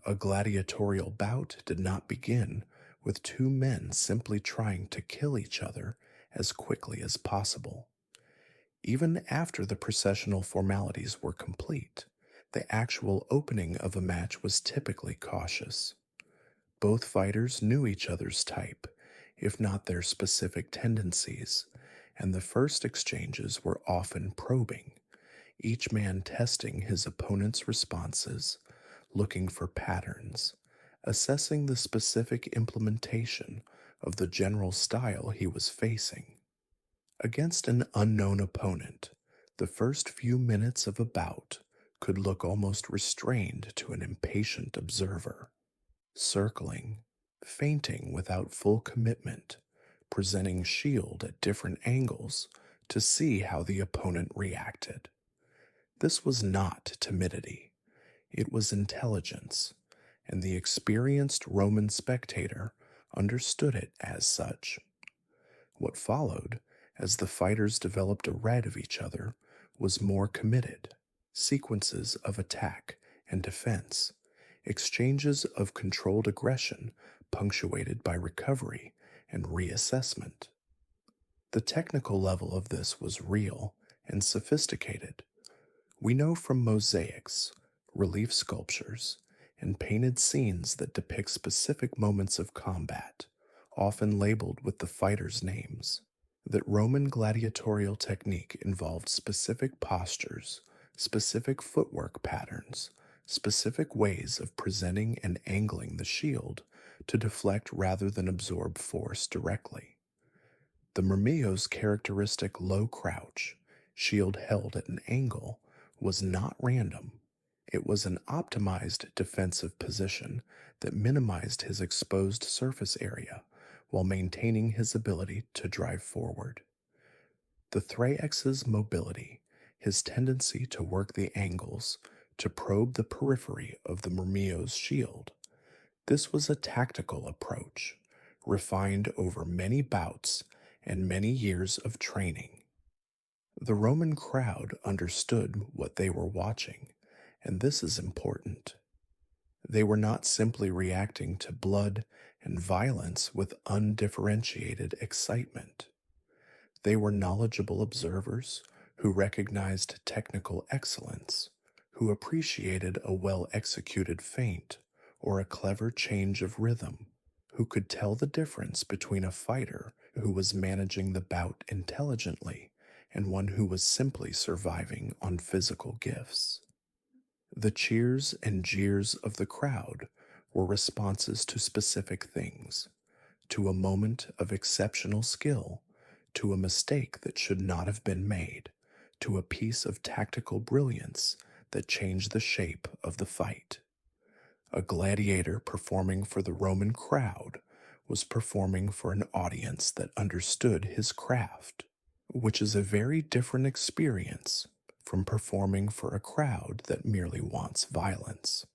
A gladiatorial bout did not begin with two men simply trying to kill each other as quickly as possible. Even after the processional formalities were complete, the actual opening of a match was typically cautious. Both fighters knew each other's type, if not their specific tendencies, and the first exchanges were often probing, each man testing his opponent's responses, looking for patterns, assessing the specific implementation of the general style he was facing. Against an unknown opponent, the first few minutes of a bout could look almost restrained to an impatient observer, circling, feinting without full commitment, presenting shield at different angles to see how the opponent reacted. This was not timidity, it was intelligence, and the experienced Roman spectator understood it as such. What followed, as the fighters developed a read of each other, was more committed sequences of attack and defense, exchanges of controlled aggression punctuated by recovery and reassessment. The technical level of this was real and sophisticated. We know from mosaics, relief sculptures, and painted scenes that depict specific moments of combat, often labeled with the fighters' names, that Roman gladiatorial technique involved specific postures, specific footwork patterns, specific ways of presenting and angling the shield to deflect rather than absorb force directly. The Murmillo's characteristic low crouch, shield held at an angle, was not random. It was an optimized defensive position that minimized his exposed surface area while maintaining his ability to drive forward. The Thraex's mobility, his tendency to work the angles, to probe the periphery of the Murmillo's shield, this was a tactical approach, refined over many bouts and many years of training. The Roman crowd understood what they were watching, and this is important. They were not simply reacting to blood and violence with undifferentiated excitement. They were knowledgeable observers who recognized technical excellence, who appreciated a well executed feint or a clever change of rhythm, who could tell the difference between a fighter who was managing the bout intelligently and one who was simply surviving on physical gifts. The cheers and jeers of the crowd were responses to specific things, to a moment of exceptional skill, to a mistake that should not have been made, to a piece of tactical brilliance that changed the shape of the fight. A gladiator performing for the Roman crowd was performing for an audience that understood his craft, which is a very different experience from performing for a crowd that merely wants violence.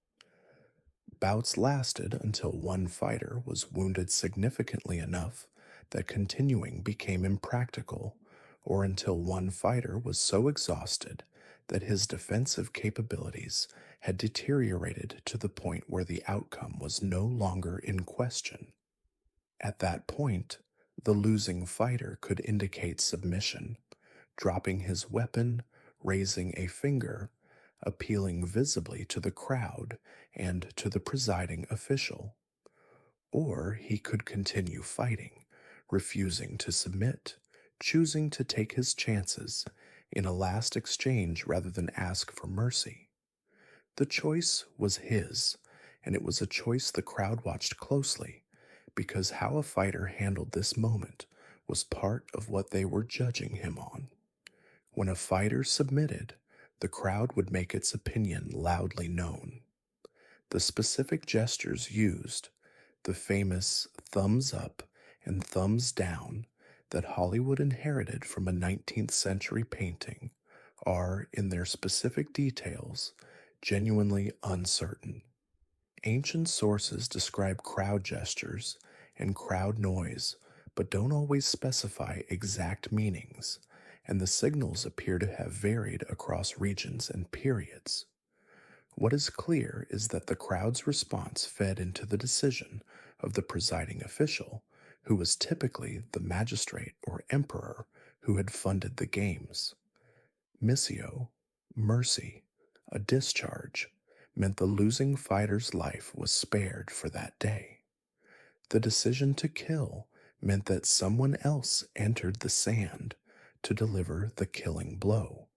Bouts lasted until one fighter was wounded significantly enough that continuing became impractical, or until one fighter was so exhausted that his defensive capabilities had deteriorated to the point where the outcome was no longer in question. At that point, the losing fighter could indicate submission, dropping his weapon, raising a finger, appealing visibly to the crowd and to the presiding official. Or he could continue fighting, refusing to submit, choosing to take his chances in a last exchange rather than ask for mercy. The choice was his, and it was a choice the crowd watched closely, because how a fighter handled this moment was part of what they were judging him on. When a fighter submitted, the crowd would make its opinion loudly known. The specific gestures used, the famous thumbs up and thumbs down that Hollywood inherited from a 19th century painting, are, in their specific details, genuinely uncertain. Ancient sources describe crowd gestures and crowd noise, but don't always specify exact meanings, and the signals appear to have varied across regions and periods. What is clear is that the crowd's response fed into the decision of the presiding official, who was typically the magistrate or emperor who had funded the games. Missio, mercy, a discharge, meant the losing fighter's life was spared for that day. The decision to kill meant that someone else entered the sand to deliver the killing blow,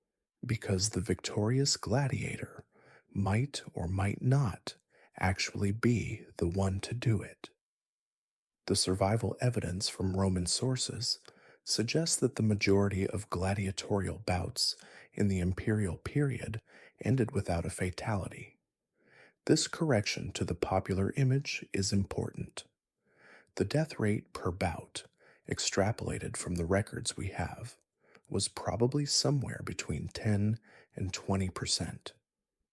because the victorious gladiator might or might not actually be the one to do it. The survival evidence from Roman sources suggests that the majority of gladiatorial bouts in the imperial period ended without a fatality. This correction to the popular image is important. The death rate per bout, extrapolated from the records we have, was probably somewhere between 10 and 20%.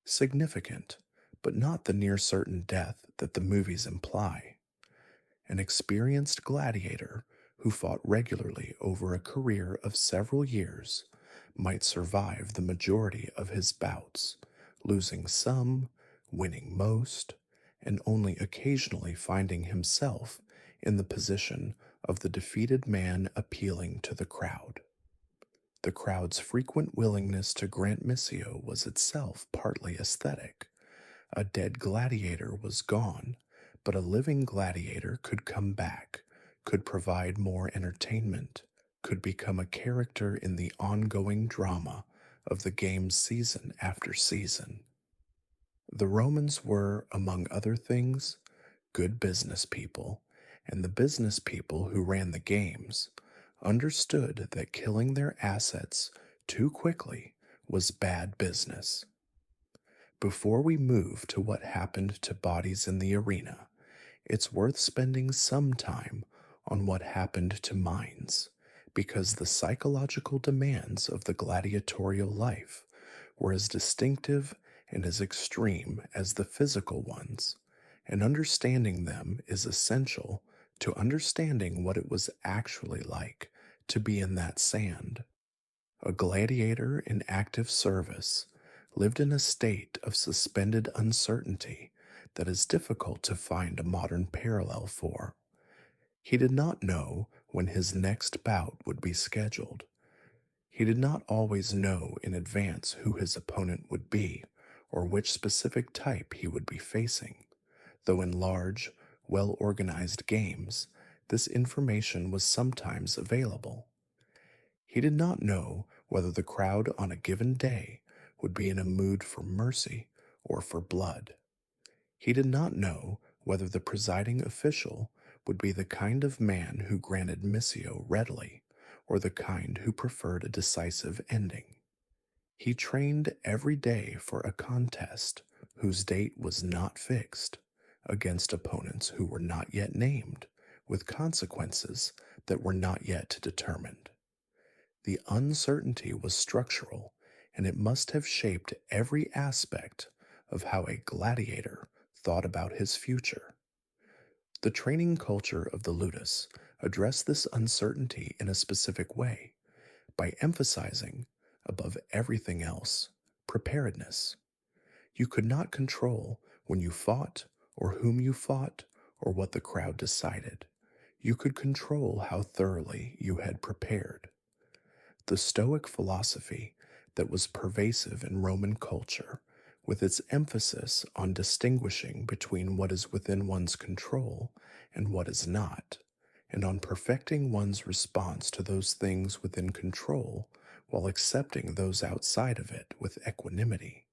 Significant, but not the near certain death that the movies imply. An experienced gladiator who fought regularly over a career of several years, might survive the majority of his bouts, losing some, winning most, and only occasionally finding himself in the position of the defeated man appealing to the crowd. The crowd's frequent willingness to grant missio was itself partly aesthetic. A dead gladiator was gone, but a living gladiator could come back, could provide more entertainment, could become a character in the ongoing drama of the game's season after season. The Romans were, among other things, good business people, and the business people who ran the games understood that killing their assets too quickly was bad business. Before we move to what happened to bodies in the arena, it's worth spending some time on what happened to minds, because the psychological demands of the gladiatorial life were as distinctive and as extreme as the physical ones, and understanding them is essential to understanding what it was actually like to be in that sand. A gladiator in active service lived in a state of suspended uncertainty that is difficult to find a modern parallel for. He did not know when his next bout would be scheduled. He did not always know in advance who his opponent would be or which specific type he would be facing, though in large, well organized games, this information was sometimes available. He did not know whether the crowd on a given day would be in a mood for mercy or for blood. He did not know whether the presiding official would be the kind of man who granted missio readily or the kind who preferred a decisive ending. He trained every day for a contest whose date was not fixed, against opponents who were not yet named, with consequences that were not yet determined. The uncertainty was structural, and it must have shaped every aspect of how a gladiator thought about his future. The training culture of the ludus addressed this uncertainty in a specific way by emphasizing, above everything else, preparedness. You could not control when you fought or whom you fought or what the crowd decided. You could control how thoroughly you had prepared. The Stoic philosophy that was pervasive in Roman culture, with its emphasis on distinguishing between what is within one's control and what is not, and on perfecting one's response to those things within control while accepting those outside of it with equanimity.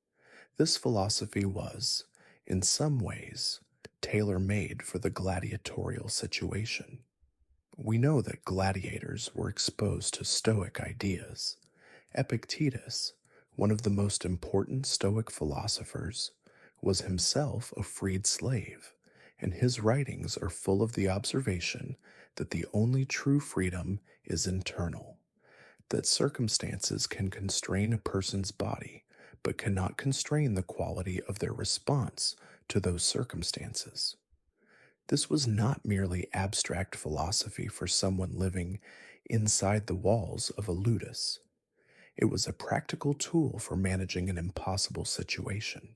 This philosophy was, in some ways, tailor-made for the gladiatorial situation. We know that gladiators were exposed to Stoic ideas. Epictetus, one of the most important Stoic philosophers, was himself a freed slave, and his writings are full of the observation that the only true freedom is internal, that circumstances can constrain a person's body, but cannot constrain the quality of their response to those circumstances. This was not merely abstract philosophy for someone living inside the walls of a ludus. It was a practical tool for managing an impossible situation.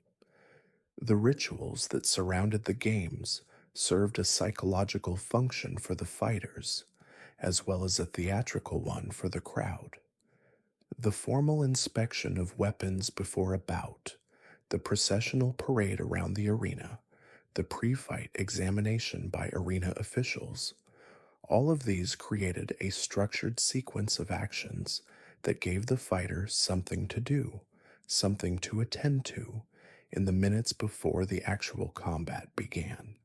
The rituals that surrounded the games served a psychological function for the fighters, as well as a theatrical one for the crowd. The formal inspection of weapons before a bout, the processional parade around the arena, the pre-fight examination by arena officials, all of these created a structured sequence of actions that gave the fighter something to do, something to attend to, in the minutes before the actual combat began.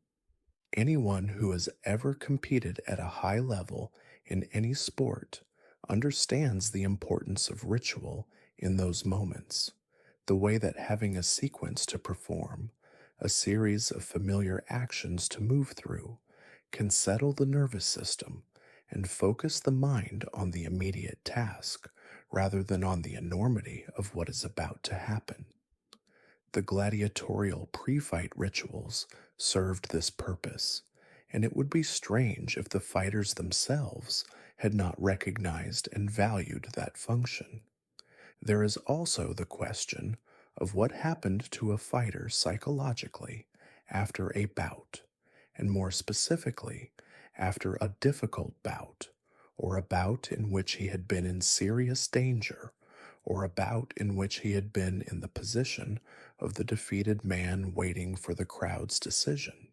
Anyone who has ever competed at a high level in any sport understands the importance of ritual in those moments, the way that having a sequence to perform, a series of familiar actions to move through, can settle the nervous system and focus the mind on the immediate task rather than on the enormity of what is about to happen. The gladiatorial pre-fight rituals served this purpose, and it would be strange if the fighters themselves had not recognized and valued that function. There is also the question of what happened to a fighter psychologically after a bout, and more specifically, after a difficult bout, or a bout in which he had been in serious danger, or a bout in which he had been in the position of the defeated man waiting for the crowd's decision.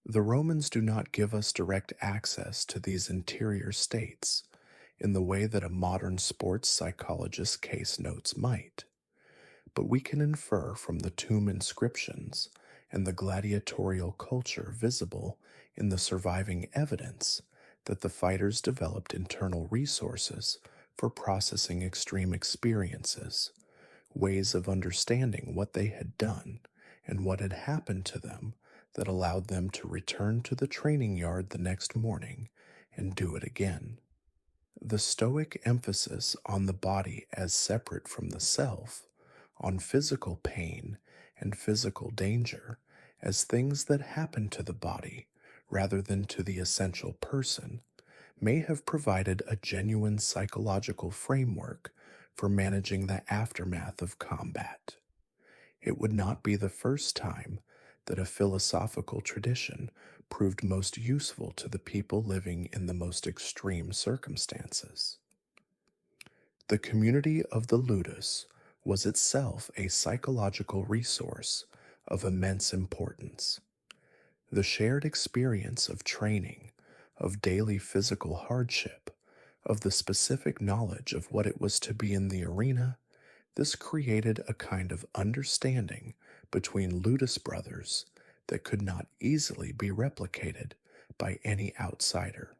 The Romans do not give us direct access to these interior states in the way that a modern sports psychologist's case notes might, but we can infer from the tomb inscriptions and the gladiatorial culture visible in the surviving evidence that the fighters developed internal resources for processing extreme experiences, ways of understanding what they had done and what had happened to them that allowed them to return to the training yard the next morning and do it again. The Stoic emphasis on the body as separate from the self, on physical pain and physical danger as things that happen to the body rather than to the essential person, may have provided a genuine psychological framework for managing the aftermath of combat. It would not be the first time that a philosophical tradition proved most useful to the people living in the most extreme circumstances. The community of the ludus was itself a psychological resource of immense importance. The shared experience of training, of daily physical hardship, of the specific knowledge of what it was to be in the arena, this created a kind of understanding between ludus brothers that could not easily be replicated by any outsider.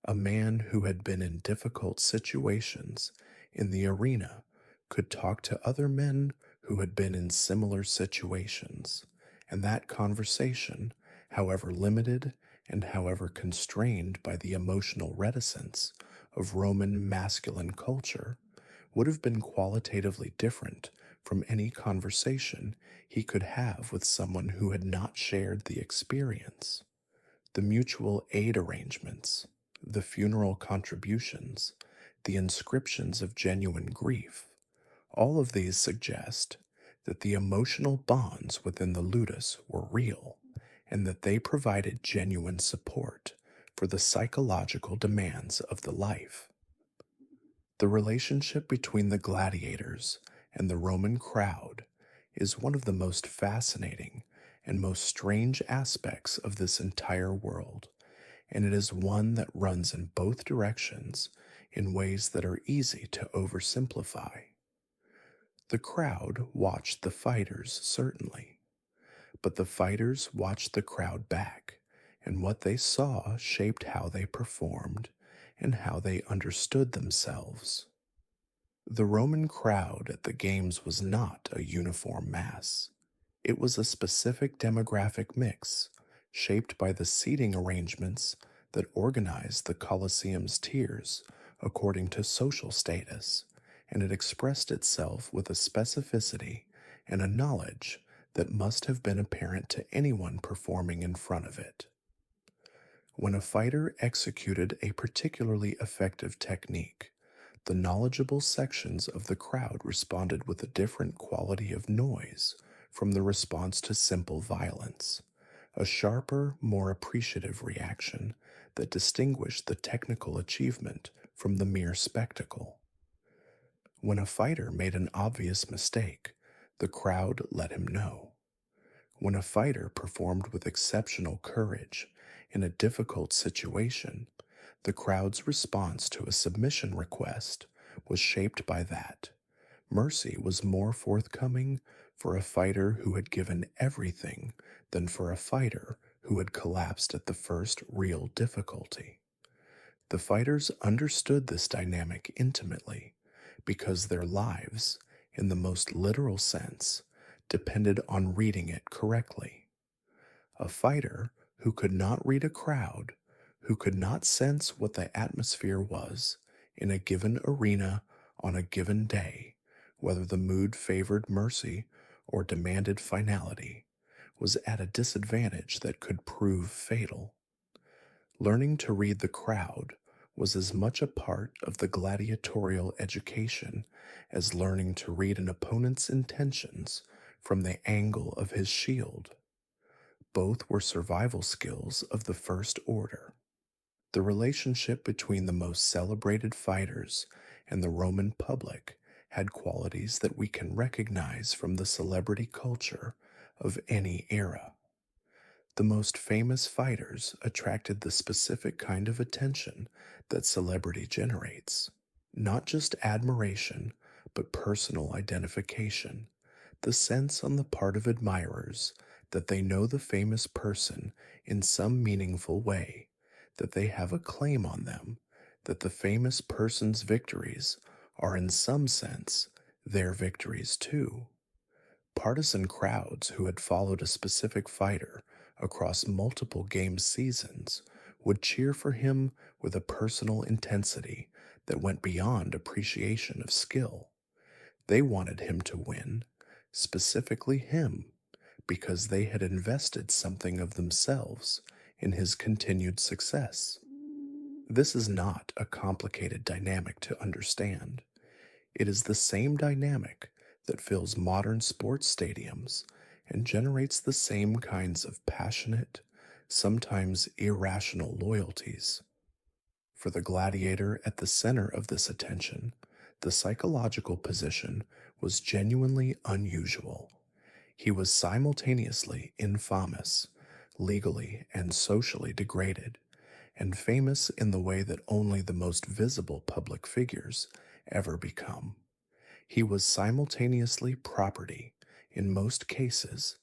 A man who had been in difficult situations in the arena could talk to other men who had been in similar situations, and that conversation, however limited and however constrained by the emotional reticence of Roman masculine culture, would have been qualitatively different from any conversation he could have with someone who had not shared the experience. The mutual aid arrangements, the funeral contributions, the inscriptions of genuine grief, all of these suggest that the emotional bonds within the ludus were real and that they provided genuine support for the psychological demands of the life. The relationship between the gladiators and the Roman crowd is one of the most fascinating and most strange aspects of this entire world, and it is one that runs in both directions in ways that are easy to oversimplify. The crowd watched the fighters, certainly, but the fighters watched the crowd back, and what they saw shaped how they performed and how they understood themselves. The Roman crowd at the games was not a uniform mass. It was a specific demographic mix, shaped by the seating arrangements that organized the Colosseum's tiers according to social status, and it expressed itself with a specificity and a knowledge that must have been apparent to anyone performing in front of it. When a fighter executed a particularly effective technique, the knowledgeable sections of the crowd responded with a different quality of noise from the response to simple violence, a sharper, more appreciative reaction that distinguished the technical achievement from the mere spectacle. When a fighter made an obvious mistake, the crowd let him know. When a fighter performed with exceptional courage in a difficult situation, the crowd's response to a submission request was shaped by that. Mercy was more forthcoming for a fighter who had given everything than for a fighter who had collapsed at the first real difficulty. The fighters understood this dynamic intimately because their lives, in the most literal sense, depended on reading it correctly. A fighter who could not read a crowd, who could not sense what the atmosphere was in a given arena on a given day, whether the mood favored mercy or demanded finality, was at a disadvantage that could prove fatal. Learning to read the crowd was as much a part of the gladiatorial education as learning to read an opponent's intentions from the angle of his shield. Both were survival skills of the first order. The relationship between the most celebrated fighters and the Roman public had qualities that we can recognize from the celebrity culture of any era. The most famous fighters attracted the specific kind of attention that celebrity generates. Not just admiration, but personal identification. The sense on the part of admirers that they know the famous person in some meaningful way, that they have a claim on them, that the famous person's victories are in some sense their victories too. Partisan crowds who had followed a specific fighter across multiple game seasons would cheer for him with a personal intensity that went beyond appreciation of skill. They wanted him to win, specifically him, because they had invested something of themselves in his continued success. This is not a complicated dynamic to understand. It is the same dynamic that fills modern sports stadiums and generates the same kinds of passionate, sometimes irrational loyalties. For the gladiator at the center of this attention, the psychological position was genuinely unusual. He was simultaneously infamous, legally and socially degraded, and famous in the way that only the most visible public figures ever become. He was simultaneously property, in most cases,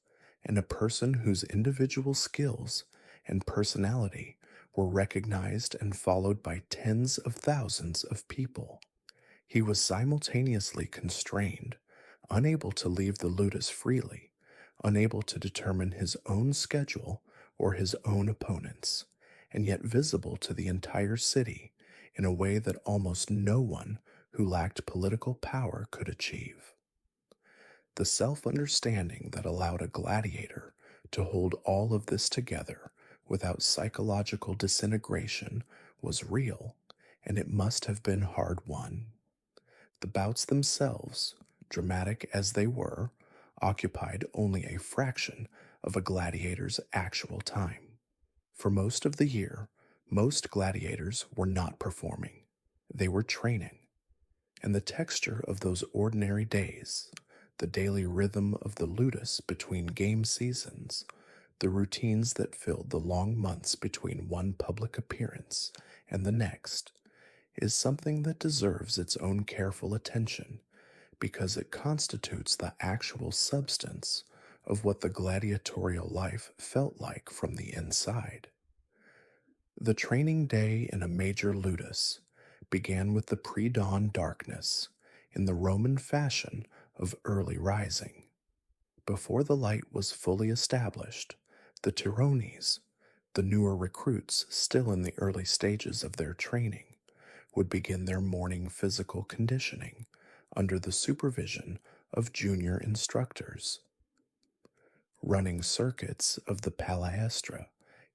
and a person whose individual skills and personality were recognized and followed by tens of thousands of people. He was simultaneously constrained, unable to leave the ludus freely, unable to determine his own schedule or his own opponents, and yet visible to the entire city in a way that almost no one who lacked political power could achieve. The self-understanding that allowed a gladiator to hold all of this together without psychological disintegration was real, and it must have been hard won. The bouts themselves, dramatic as they were, occupied only a fraction of a gladiator's actual time. For most of the year, most gladiators were not performing. They were training. And the texture of those ordinary days, the daily rhythm of the ludus between game seasons, the routines that filled the long months between one public appearance and the next, is something that deserves its own careful attention because it constitutes the actual substance of what the gladiatorial life felt like from the inside. The training day in a major ludus began with the pre-dawn darkness in the Roman fashion of early rising. Before the light was fully established, the Tirones, the newer recruits still in the early stages of their training, would begin their morning physical conditioning under the supervision of junior instructors. Running circuits of the palestra,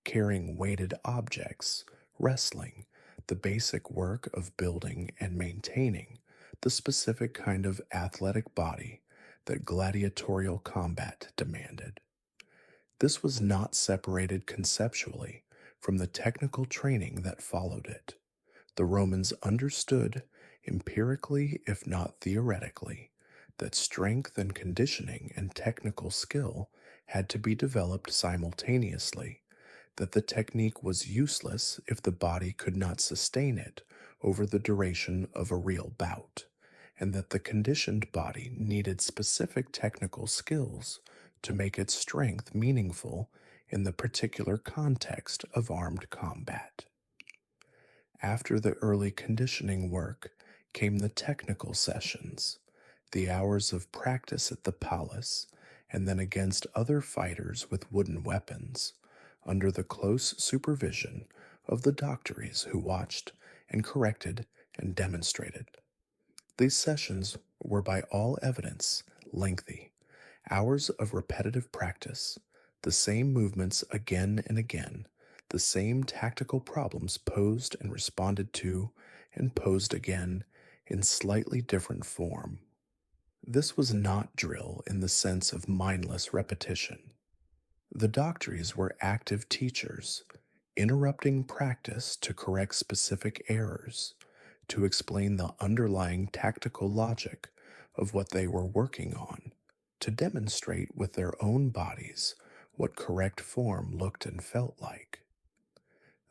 carrying weighted objects, wrestling, the basic work of building and maintaining the specific kind of athletic body that gladiatorial combat demanded. This was not separated conceptually from the technical training that followed it. The Romans understood, empirically if not theoretically, that strength and conditioning and technical skill had to be developed simultaneously, that the technique was useless if the body could not sustain it over the duration of a real bout, and that the conditioned body needed specific technical skills to make its strength meaningful in the particular context of armed combat. After the early conditioning work came the technical sessions, the hours of practice at the palace, and then against other fighters with wooden weapons, under the close supervision of the doctores who watched and corrected and demonstrated. These sessions were by all evidence lengthy, hours of repetitive practice, the same movements again and again, the same tactical problems posed and responded to and posed again in slightly different form. This was not drill in the sense of mindless repetition. The doctors were active teachers, interrupting practice to correct specific errors, to explain the underlying tactical logic of what they were working on, to demonstrate with their own bodies what correct form looked and felt like.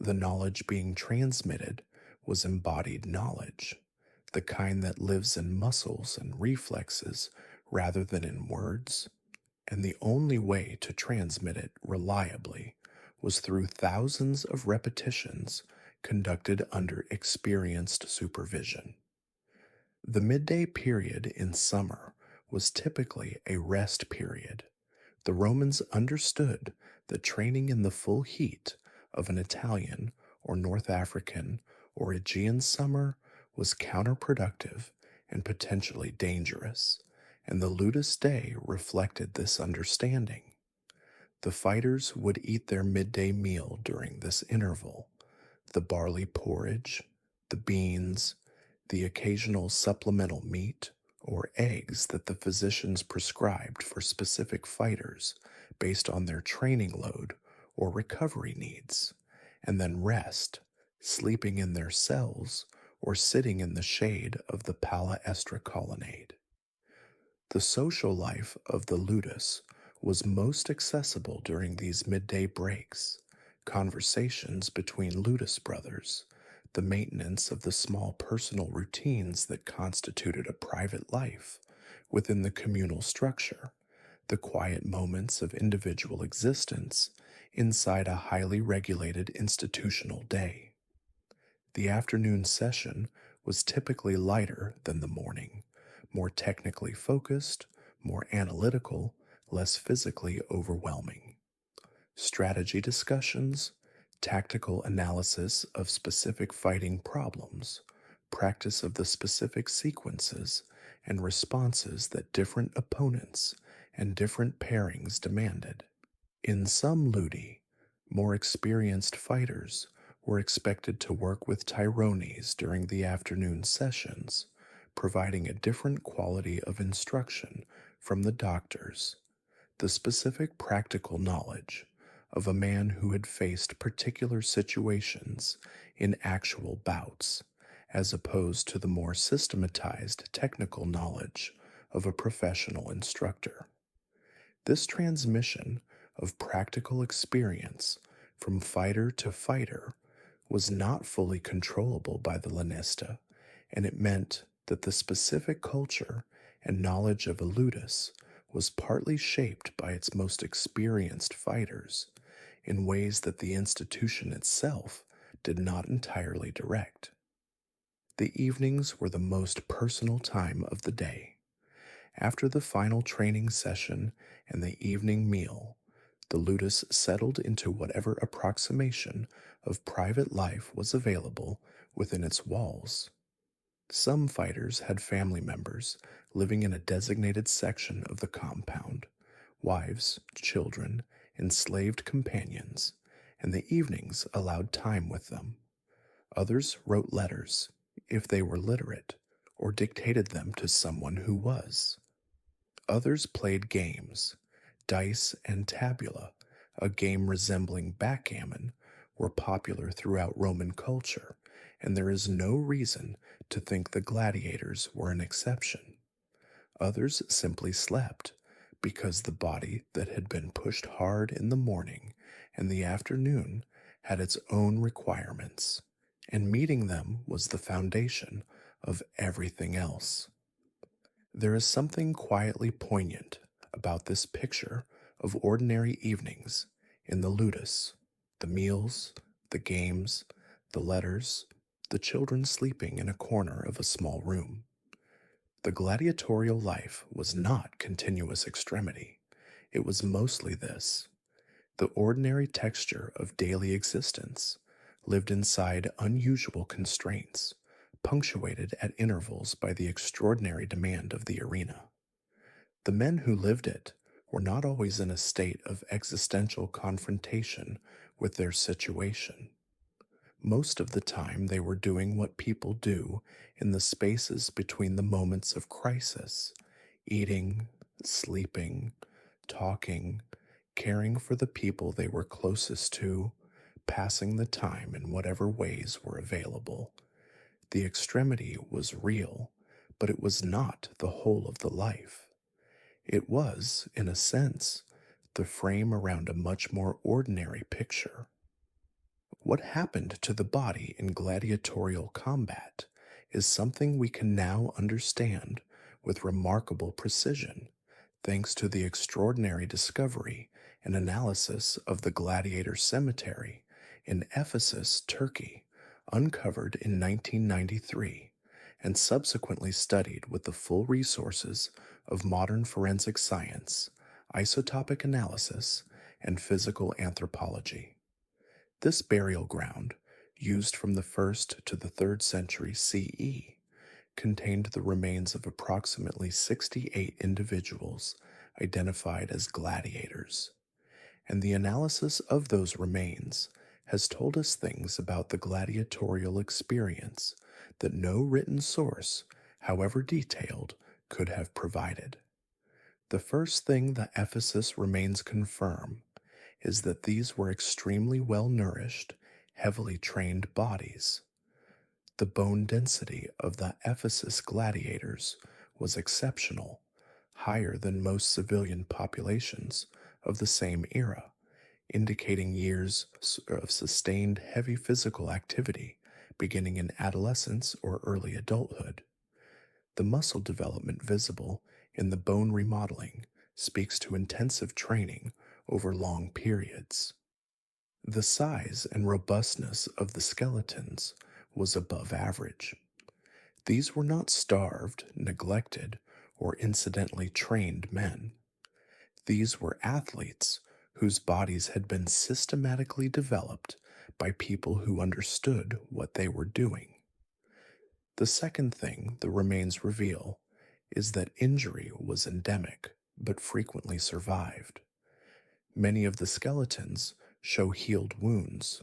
The knowledge being transmitted was embodied knowledge, the kind that lives in muscles and reflexes rather than in words, and the only way to transmit it reliably was through thousands of repetitions conducted under experienced supervision. The midday period in summer was typically a rest period. The Romans understood that training in the full heat of an Italian or North African or Aegean summer was counterproductive and potentially dangerous, and the ludus day reflected this understanding. The fighters would eat their midday meal during this interval: the barley porridge, the beans, the occasional supplemental meat or eggs that the physicians prescribed for specific fighters based on their training load or recovery needs, and then rest, sleeping in their cells or sitting in the shade of the Pala Estra colonnade. The social life of the ludus was most accessible during these midday breaks: conversations between ludus brothers, the maintenance of the small personal routines that constituted a private life within the communal structure, the quiet moments of individual existence inside a highly regulated institutional day. The afternoon session was typically lighter than the morning, more technically focused, more analytical, less physically overwhelming. Strategy discussions, tactical analysis of specific fighting problems, practice of the specific sequences and responses that different opponents and different pairings demanded. In some ludi, more experienced fighters were expected to work with tyrones during the afternoon sessions, providing a different quality of instruction from the doctors, the specific practical knowledge of a man who had faced particular situations in actual bouts, as opposed to the more systematized technical knowledge of a professional instructor. This transmission of practical experience from fighter to fighter was not fully controllable by the lanista, and it meant that the specific culture and knowledge of a ludus was partly shaped by its most experienced fighters in ways that the institution itself did not entirely direct. The evenings were the most personal time of the day. After the final training session and the evening meal, the ludus settled into whatever approximation of private life was available within its walls. Some fighters had family members living in a designated section of the compound: wives, children, enslaved companions, and the evenings allowed time with them. Others wrote letters, if they were literate, or dictated them to someone who was. Others played games. Dice and tabula, a game resembling backgammon, were popular throughout Roman culture, and there is no reason to think the gladiators were an exception. Others simply slept, because the body that had been pushed hard in the morning and the afternoon had its own requirements, and meeting them was the foundation of everything else. There is something quietly poignant about this picture of ordinary evenings in the ludus: the meals, the games, the letters, the children sleeping in a corner of a small room. The gladiatorial life was not continuous extremity. It was mostly this: the ordinary texture of daily existence, lived inside unusual constraints, punctuated at intervals by the extraordinary demand of the arena. The men who lived it were not always in a state of existential confrontation with their situation. Most of the time, they were doing what people do in the spaces between the moments of crisis: eating, sleeping, talking, caring for the people they were closest to, passing the time in whatever ways were available. The extremity was real, but it was not the whole of the life. It was, in a sense, the frame around a much more ordinary picture. What happened to the body in gladiatorial combat is something we can now understand with remarkable precision, thanks to the extraordinary discovery and analysis of the gladiator cemetery in Ephesus, Turkey, uncovered in 1993 and subsequently studied with the full resources of modern forensic science, isotopic analysis, and physical anthropology. This burial ground, used from the 1st to the 3rd century CE, contained the remains of approximately 68 individuals identified as gladiators, and the analysis of those remains has told us things about the gladiatorial experience that no written source, however detailed, could have provided. The first thing the Ephesus remains confirm is that these were extremely well nourished, heavily trained bodies. The bone density of the Ephesus gladiators was exceptional, higher than most civilian populations of the same era, indicating years of sustained heavy physical activity beginning in adolescence or early adulthood. The muscle development visible in the bone remodeling speaks to intensive training over long periods. The size and robustness of the skeletons was above average. These were not starved, neglected, or incidentally trained men. These were athletes whose bodies had been systematically developed by people who understood what they were doing. The second thing the remains reveal is that injury was endemic, but frequently survived. Many of the skeletons show healed wounds,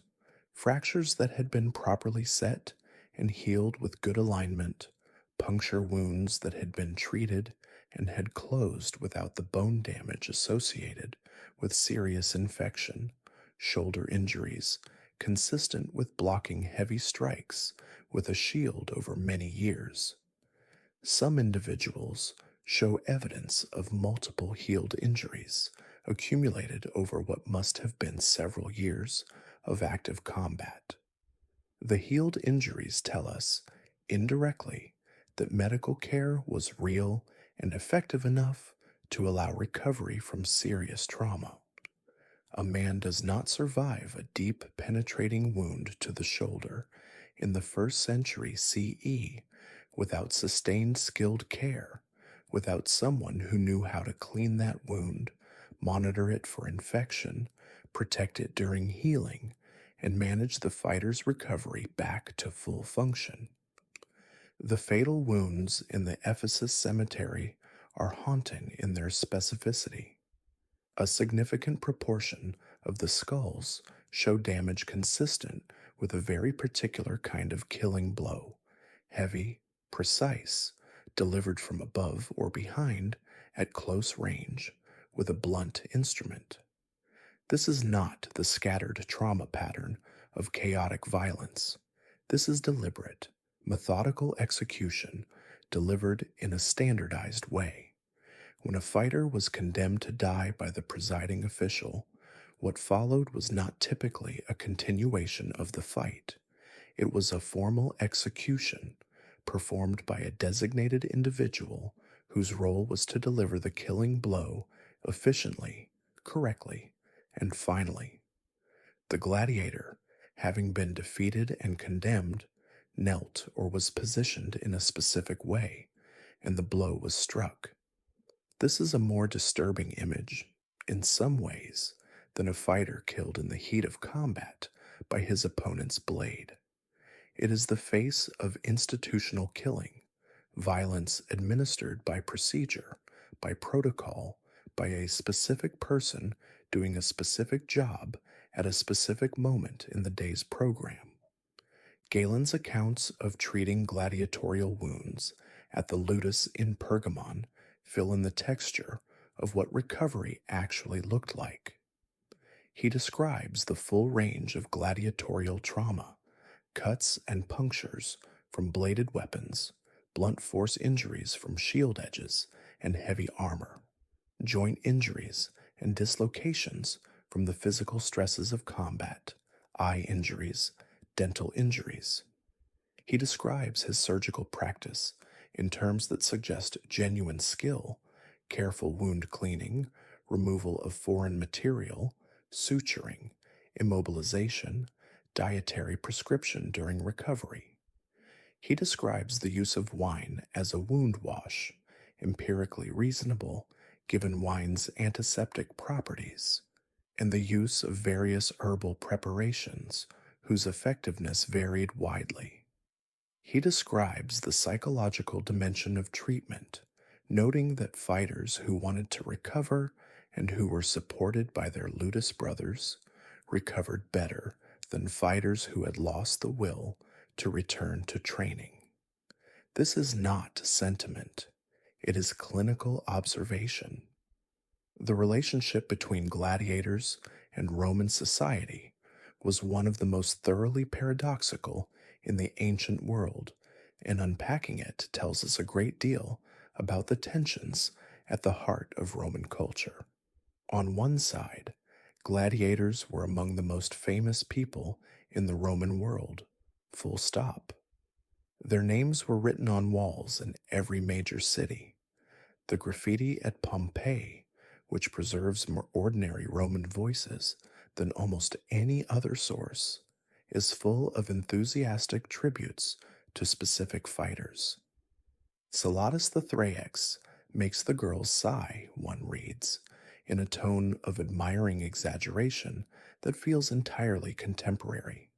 fractures that had been properly set and healed with good alignment, puncture wounds that had been treated and had closed without the bone damage associated with serious infection, shoulder injuries, consistent with blocking heavy strikes with a shield over many years. Some individuals show evidence of multiple healed injuries accumulated over what must have been several years of active combat. The healed injuries tell us, indirectly, that medical care was real and effective enough to allow recovery from serious trauma. A man does not survive a deep, penetrating wound to the shoulder in the 1st century CE without sustained skilled care, without someone who knew how to clean that wound, monitor it for infection, protect it during healing, and manage the fighter's recovery back to full function. The fatal wounds in the Ephesus cemetery are haunting in their specificity. A significant proportion of the skulls show damage consistent with a very particular kind of killing blow: heavy, precise, delivered from above or behind at close range with a blunt instrument. This is not the scattered trauma pattern of chaotic violence. This is deliberate, methodical execution delivered in a standardized way. When a fighter was condemned to die by the presiding official, what followed was not typically a continuation of the fight. It was a formal execution performed by a designated individual whose role was to deliver the killing blow efficiently, correctly, and finally. The gladiator, having been defeated and condemned, knelt or was positioned in a specific way, and the blow was struck. This is a more disturbing image, in some ways, than a fighter killed in the heat of combat by his opponent's blade. It is the face of institutional killing, violence administered by procedure, by protocol, by a specific person doing a specific job at a specific moment in the day's program. Galen's accounts of treating gladiatorial wounds at the ludus in Pergamon fill in the texture of what recovery actually looked like. He describes the full range of gladiatorial trauma, cuts and punctures from bladed weapons, blunt force injuries from shield edges and heavy armor, joint injuries and dislocations from the physical stresses of combat, eye injuries, dental injuries. He describes his surgical practice in terms that suggest genuine skill, careful wound cleaning, removal of foreign material, suturing, immobilization, dietary prescription during recovery. He describes the use of wine as a wound wash, empirically reasonable given wine's antiseptic properties, and the use of various herbal preparations whose effectiveness varied widely. He describes the psychological dimension of treatment, noting that fighters who wanted to recover and who were supported by their ludus brothers recovered better than fighters who had lost the will to return to training. This is not sentiment, it is clinical observation. The relationship between gladiators and Roman society was one of the most thoroughly paradoxical in the ancient world, and unpacking it tells us a great deal about the tensions at the heart of Roman culture. On one side, gladiators were among the most famous people in the Roman world, full stop. Their names were written on walls in every major city. The graffiti at Pompeii, which preserves more ordinary Roman voices than almost any other source, is full of enthusiastic tributes to specific fighters. Salatus the Thraex makes the girls sigh, one reads, in a tone of admiring exaggeration that feels entirely contemporary.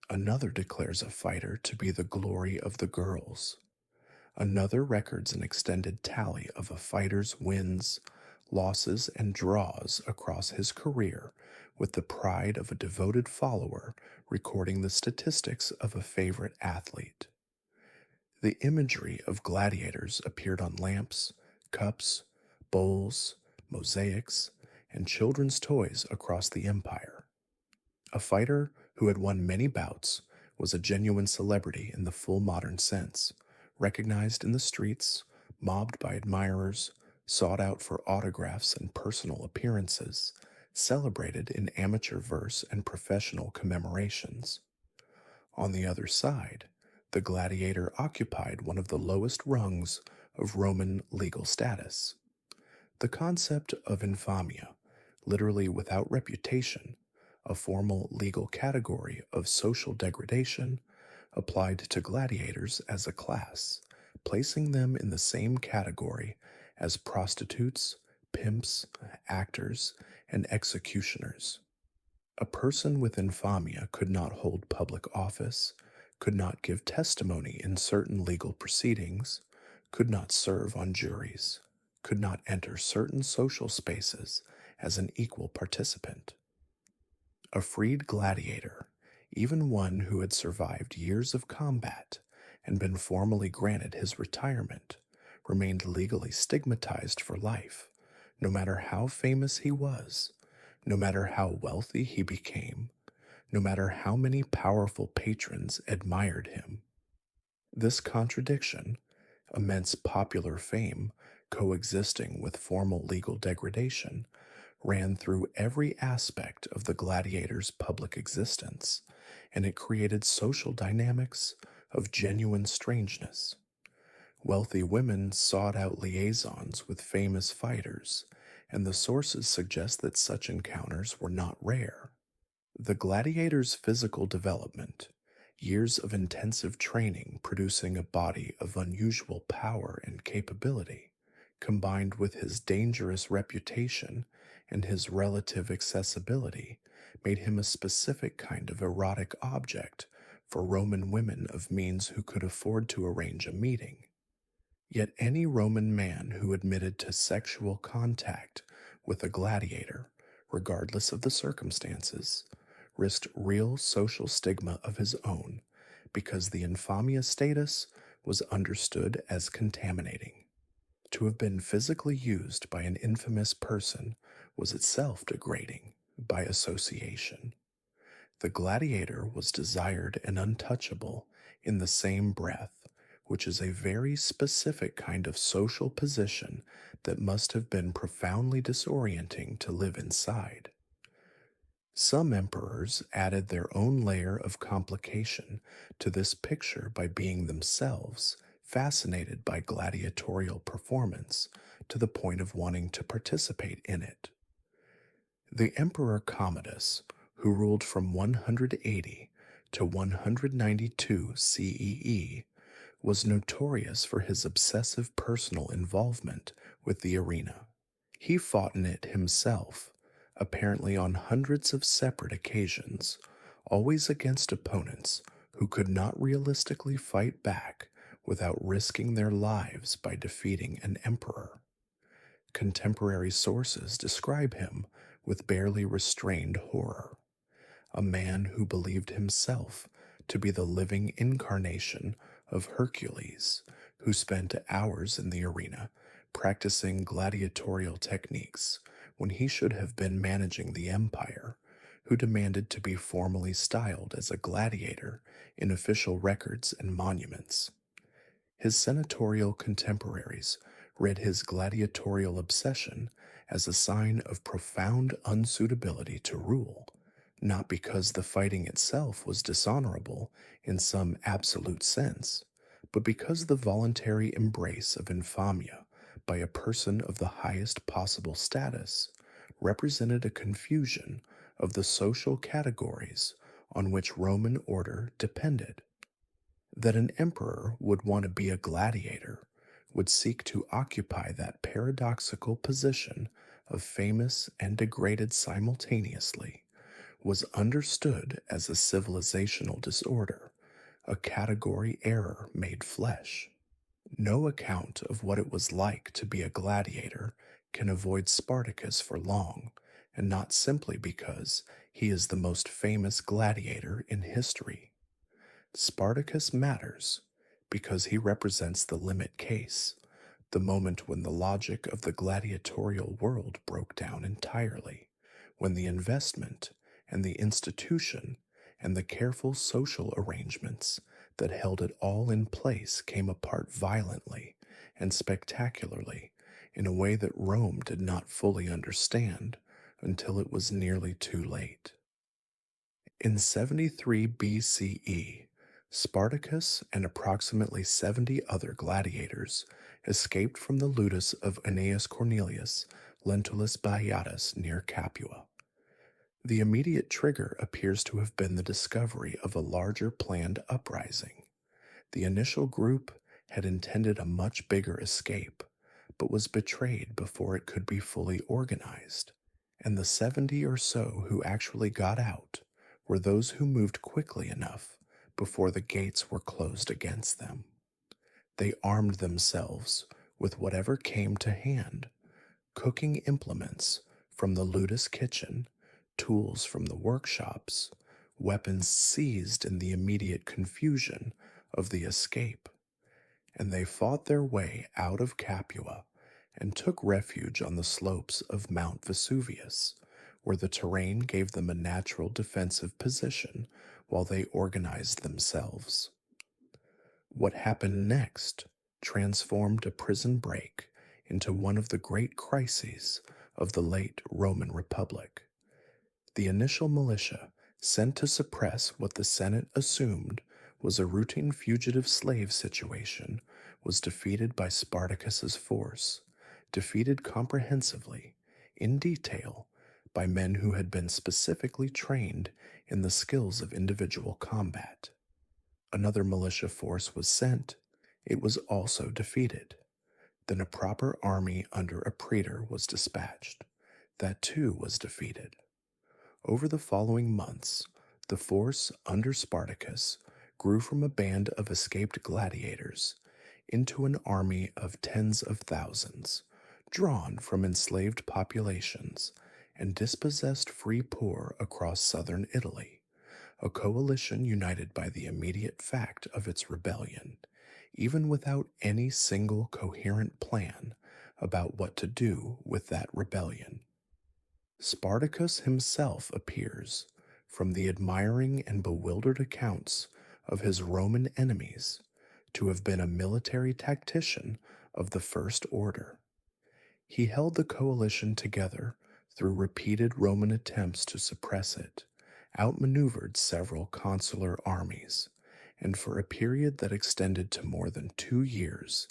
Another declares a fighter to be the glory of the girls. Another records an extended tally of a fighter's wins, losses, and draws across his career with the pride of a devoted follower recording the statistics of a favorite athlete. The imagery of gladiators appeared on lamps, cups, bowls, mosaics, and children's toys across the empire. A fighter who had won many bouts was a genuine celebrity in the full modern sense, recognized in the streets, mobbed by admirers, sought out for autographs and personal appearances, celebrated in amateur verse and professional commemorations. On the other side, the gladiator occupied one of the lowest rungs of Roman legal status. The concept of infamia, literally without reputation, a formal legal category of social degradation, applied to gladiators as a class, placing them in the same category as prostitutes, pimps, actors, and executioners. A person with infamia could not hold public office, could not give testimony in certain legal proceedings, could not serve on juries, could not enter certain social spaces as an equal participant. A freed gladiator, even one who had survived years of combat and been formally granted his retirement, remained legally stigmatized for life, no matter how famous he was, no matter how wealthy he became, no matter how many powerful patrons admired him. This contradiction, immense popular fame coexisting with formal legal degradation, ran through every aspect of the gladiator's public existence, and it created social dynamics of genuine strangeness. Wealthy women sought out liaisons with famous fighters, and the sources suggest that such encounters were not rare. The gladiator's physical development, years of intensive training producing a body of unusual power and capability, combined with his dangerous reputation and his relative accessibility, made him a specific kind of erotic object for Roman women of means who could afford to arrange a meeting. Yet any Roman man who admitted to sexual contact with a gladiator regardless of the circumstances, risked real social stigma of his own because the infamia status was understood as contaminating. To have been physically used by an infamous person was itself degrading by association. The gladiator was desired and untouchable in the same breath, which is a very specific kind of social position that must have been profoundly disorienting to live inside. Some emperors added their own layer of complication to this picture by being themselves fascinated by gladiatorial performance to the point of wanting to participate in it. The Emperor Commodus, who ruled from 180 to 192 CEE, was notorious for his obsessive personal involvement with the arena. He fought in it himself, apparently on hundreds of separate occasions, always against opponents who could not realistically fight back without risking their lives by defeating an emperor. Contemporary sources describe him with barely restrained horror, a man who believed himself to be the living incarnation of Hercules, who spent hours in the arena practicing gladiatorial techniques when he should have been managing the empire, who demanded to be formally styled as a gladiator in official records and monuments. His senatorial contemporaries read his gladiatorial obsession as a sign of profound unsuitability to rule, not because the fighting itself was dishonorable in some absolute sense, but because the voluntary embrace of infamia by a person of the highest possible status represented a confusion of the social categories on which Roman order depended. That an emperor would want to be a gladiator, would seek to occupy that paradoxical position of famous and degraded simultaneously, was understood as a civilizational disorder, a category error made flesh. No account of what it was like to be a gladiator can avoid Spartacus for long, and not simply because he is the most famous gladiator in history. Spartacus matters because he represents the limit case, the moment when the logic of the gladiatorial world broke down entirely, when the investment and the institution and the careful social arrangements that held it all in place came apart violently and spectacularly in a way that Rome did not fully understand until it was nearly too late. In 73 BCE, Spartacus and approximately 70 other gladiators escaped from the ludus of Aeneas Cornelius Lentulus Bayatus near Capua. The immediate trigger appears to have been the discovery of a larger planned uprising. The initial group had intended a much bigger escape, but was betrayed before it could be fully organized, and the 70 or so who actually got out were those who moved quickly enough before the gates were closed against them. They armed themselves with whatever came to hand, cooking implements from the ludus kitchen, tools from the workshops, weapons seized in the immediate confusion of the escape, and they fought their way out of Capua and took refuge on the slopes of Mount Vesuvius, where the terrain gave them a natural defensive position while they organized themselves. What happened next transformed a prison break into one of the great crises of the late Roman Republic. The initial militia sent to suppress what the Senate assumed was a routine fugitive slave situation was defeated by Spartacus's force, defeated comprehensively, in detail, by men who had been specifically trained in the skills of individual combat. Another militia force was sent. It was also defeated. Then a proper army under a praetor was dispatched. That too was defeated. Over the following months, the force under Spartacus grew from a band of escaped gladiators into an army of tens of thousands, drawn from enslaved populations and dispossessed free poor across southern Italy, a coalition united by the immediate fact of its rebellion, even without any single coherent plan about what to do with that rebellion. Spartacus himself appears, from the admiring and bewildered accounts of his Roman enemies, to have been a military tactician of the first order. He held the coalition together through repeated Roman attempts to suppress it, outmaneuvered several consular armies, and for a period that extended to more than 2 years,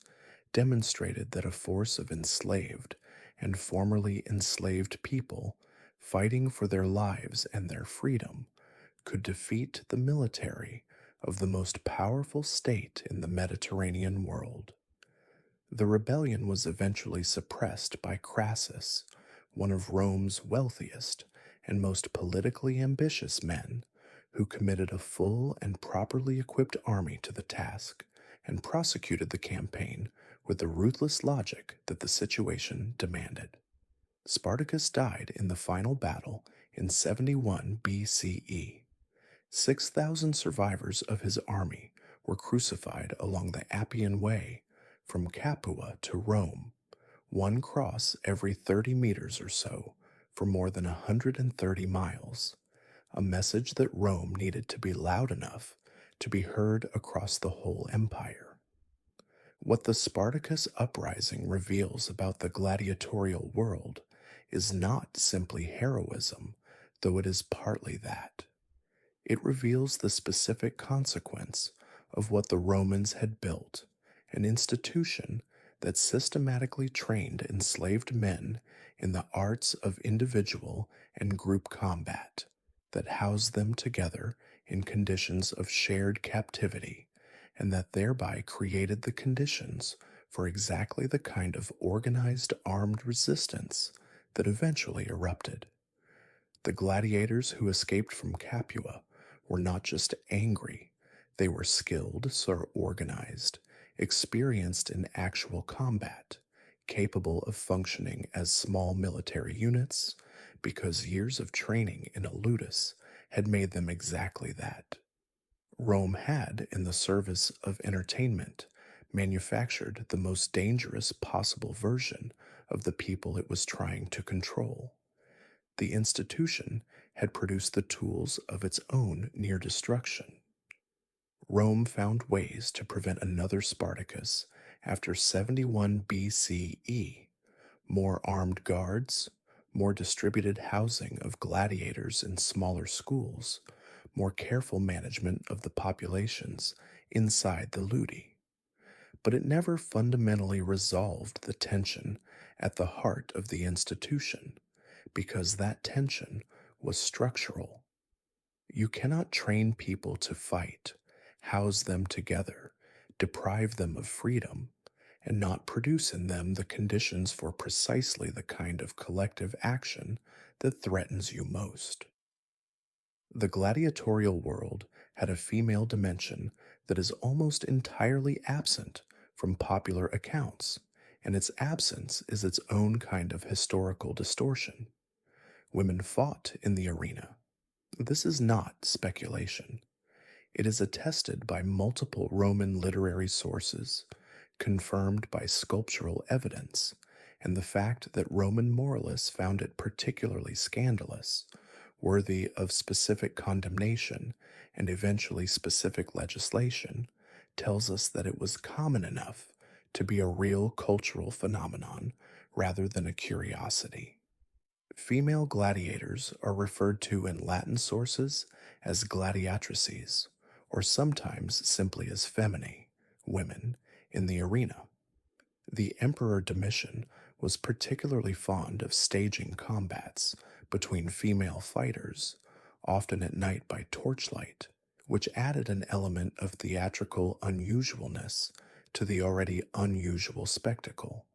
demonstrated that a force of enslaved and formerly enslaved people fighting for their lives and their freedom could defeat the military of the most powerful state in the Mediterranean world. The rebellion was eventually suppressed by Crassus, one of Rome's wealthiest and most politically ambitious men, who committed a full and properly equipped army to the task and prosecuted the campaign with the ruthless logic that the situation demanded. Spartacus died in the final battle in 71 BCE. 6,000 survivors of his army were crucified along the Appian Way from Capua to Rome, one cross every 30 meters or so for more than 130 miles, a message that Rome needed to be loud enough to be heard across the whole empire. What the Spartacus uprising reveals about the gladiatorial world is not simply heroism, though it is partly that. It reveals the specific consequence of what the Romans had built, an institution that systematically trained enslaved men in the arts of individual and group combat, that housed them together in conditions of shared captivity, and that thereby created the conditions for exactly the kind of organized armed resistance that eventually erupted. The gladiators who escaped from Capua were not just angry, they were skilled, so organized, experienced in actual combat, capable of functioning as small military units, because years of training in a ludus had made them exactly that. Rome had, in the service of entertainment, manufactured the most dangerous possible version of the people it was trying to control. The institution had produced the tools of its own near destruction. Rome found ways to prevent another Spartacus after 71 BCE. More armed guards, more distributed housing of gladiators in smaller schools, more careful management of the populations inside the ludi. But it never fundamentally resolved the tension at the heart of the institution, because that tension was structural. You cannot train people to fight, house them together, deprive them of freedom, and not produce in them the conditions for precisely the kind of collective action that threatens you most. The gladiatorial world had a female dimension that is almost entirely absent from popular accounts, and its absence is its own kind of historical distortion. Women fought in the arena. This is not speculation. It is attested by multiple Roman literary sources, confirmed by sculptural evidence, and the fact that Roman moralists found it particularly scandalous, worthy of specific condemnation and eventually specific legislation, tells us that it was common enough to be a real cultural phenomenon rather than a curiosity. Female gladiators are referred to in Latin sources as gladiatrices, or sometimes simply as feminae, women, in the arena. The Emperor Domitian was particularly fond of staging combats between female fighters, often at night by torchlight, which added an element of theatrical unusualness to the already unusual spectacle.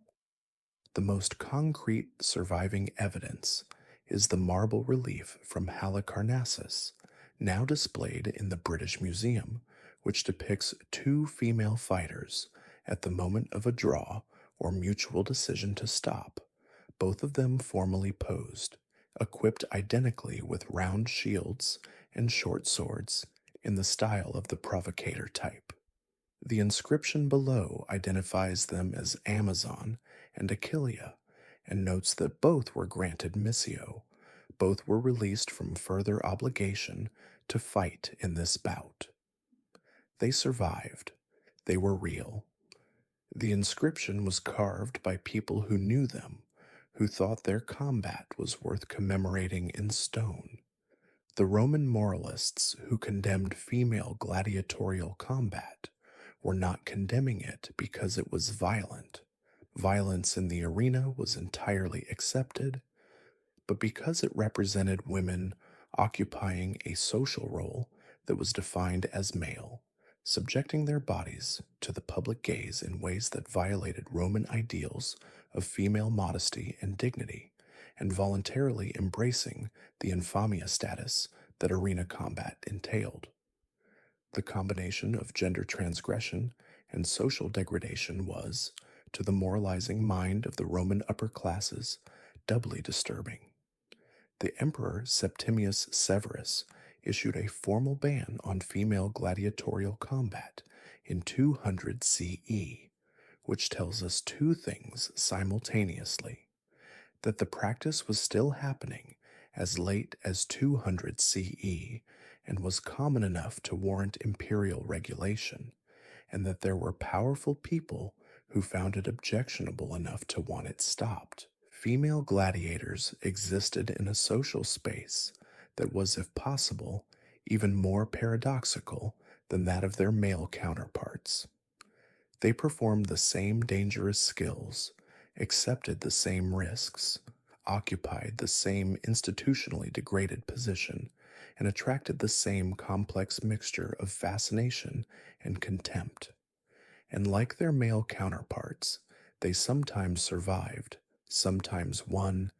The most concrete surviving evidence is the marble relief from Halicarnassus, now displayed in the British Museum, which depicts two female fighters at the moment of a draw or mutual decision to stop, both of them formally posed, equipped identically with round shields and short swords in the style of the provocator type. The inscription below identifies them as Amazon and Achillea and notes that both were granted missio. Both were released from further obligation to fight in this bout. They survived. They were real. The inscription was carved by people who knew them, who thought their combat was worth commemorating in stone. The Roman moralists who condemned female gladiatorial combat were not condemning it because it was violent. Violence in the arena was entirely accepted, but because it represented women occupying a social role that was defined as male, subjecting their bodies to the public gaze in ways that violated Roman ideals of female modesty and dignity, and voluntarily embracing the infamia status that arena combat entailed. The combination of gender transgression and social degradation was, to the moralizing mind of the Roman upper classes, doubly disturbing. The Emperor Septimius Severus issued a formal ban on female gladiatorial combat in 200 CE, which tells us two things simultaneously: that the practice was still happening as late as 200 CE and was common enough to warrant imperial regulation, and that there were powerful people who found it objectionable enough to want it stopped. Female gladiators existed in a social space that was, if possible, even more paradoxical than that of their male counterparts. They performed the same dangerous skills, accepted the same risks, occupied the same institutionally degraded position, and attracted the same complex mixture of fascination and contempt. And like their male counterparts, they sometimes survived, sometimes won,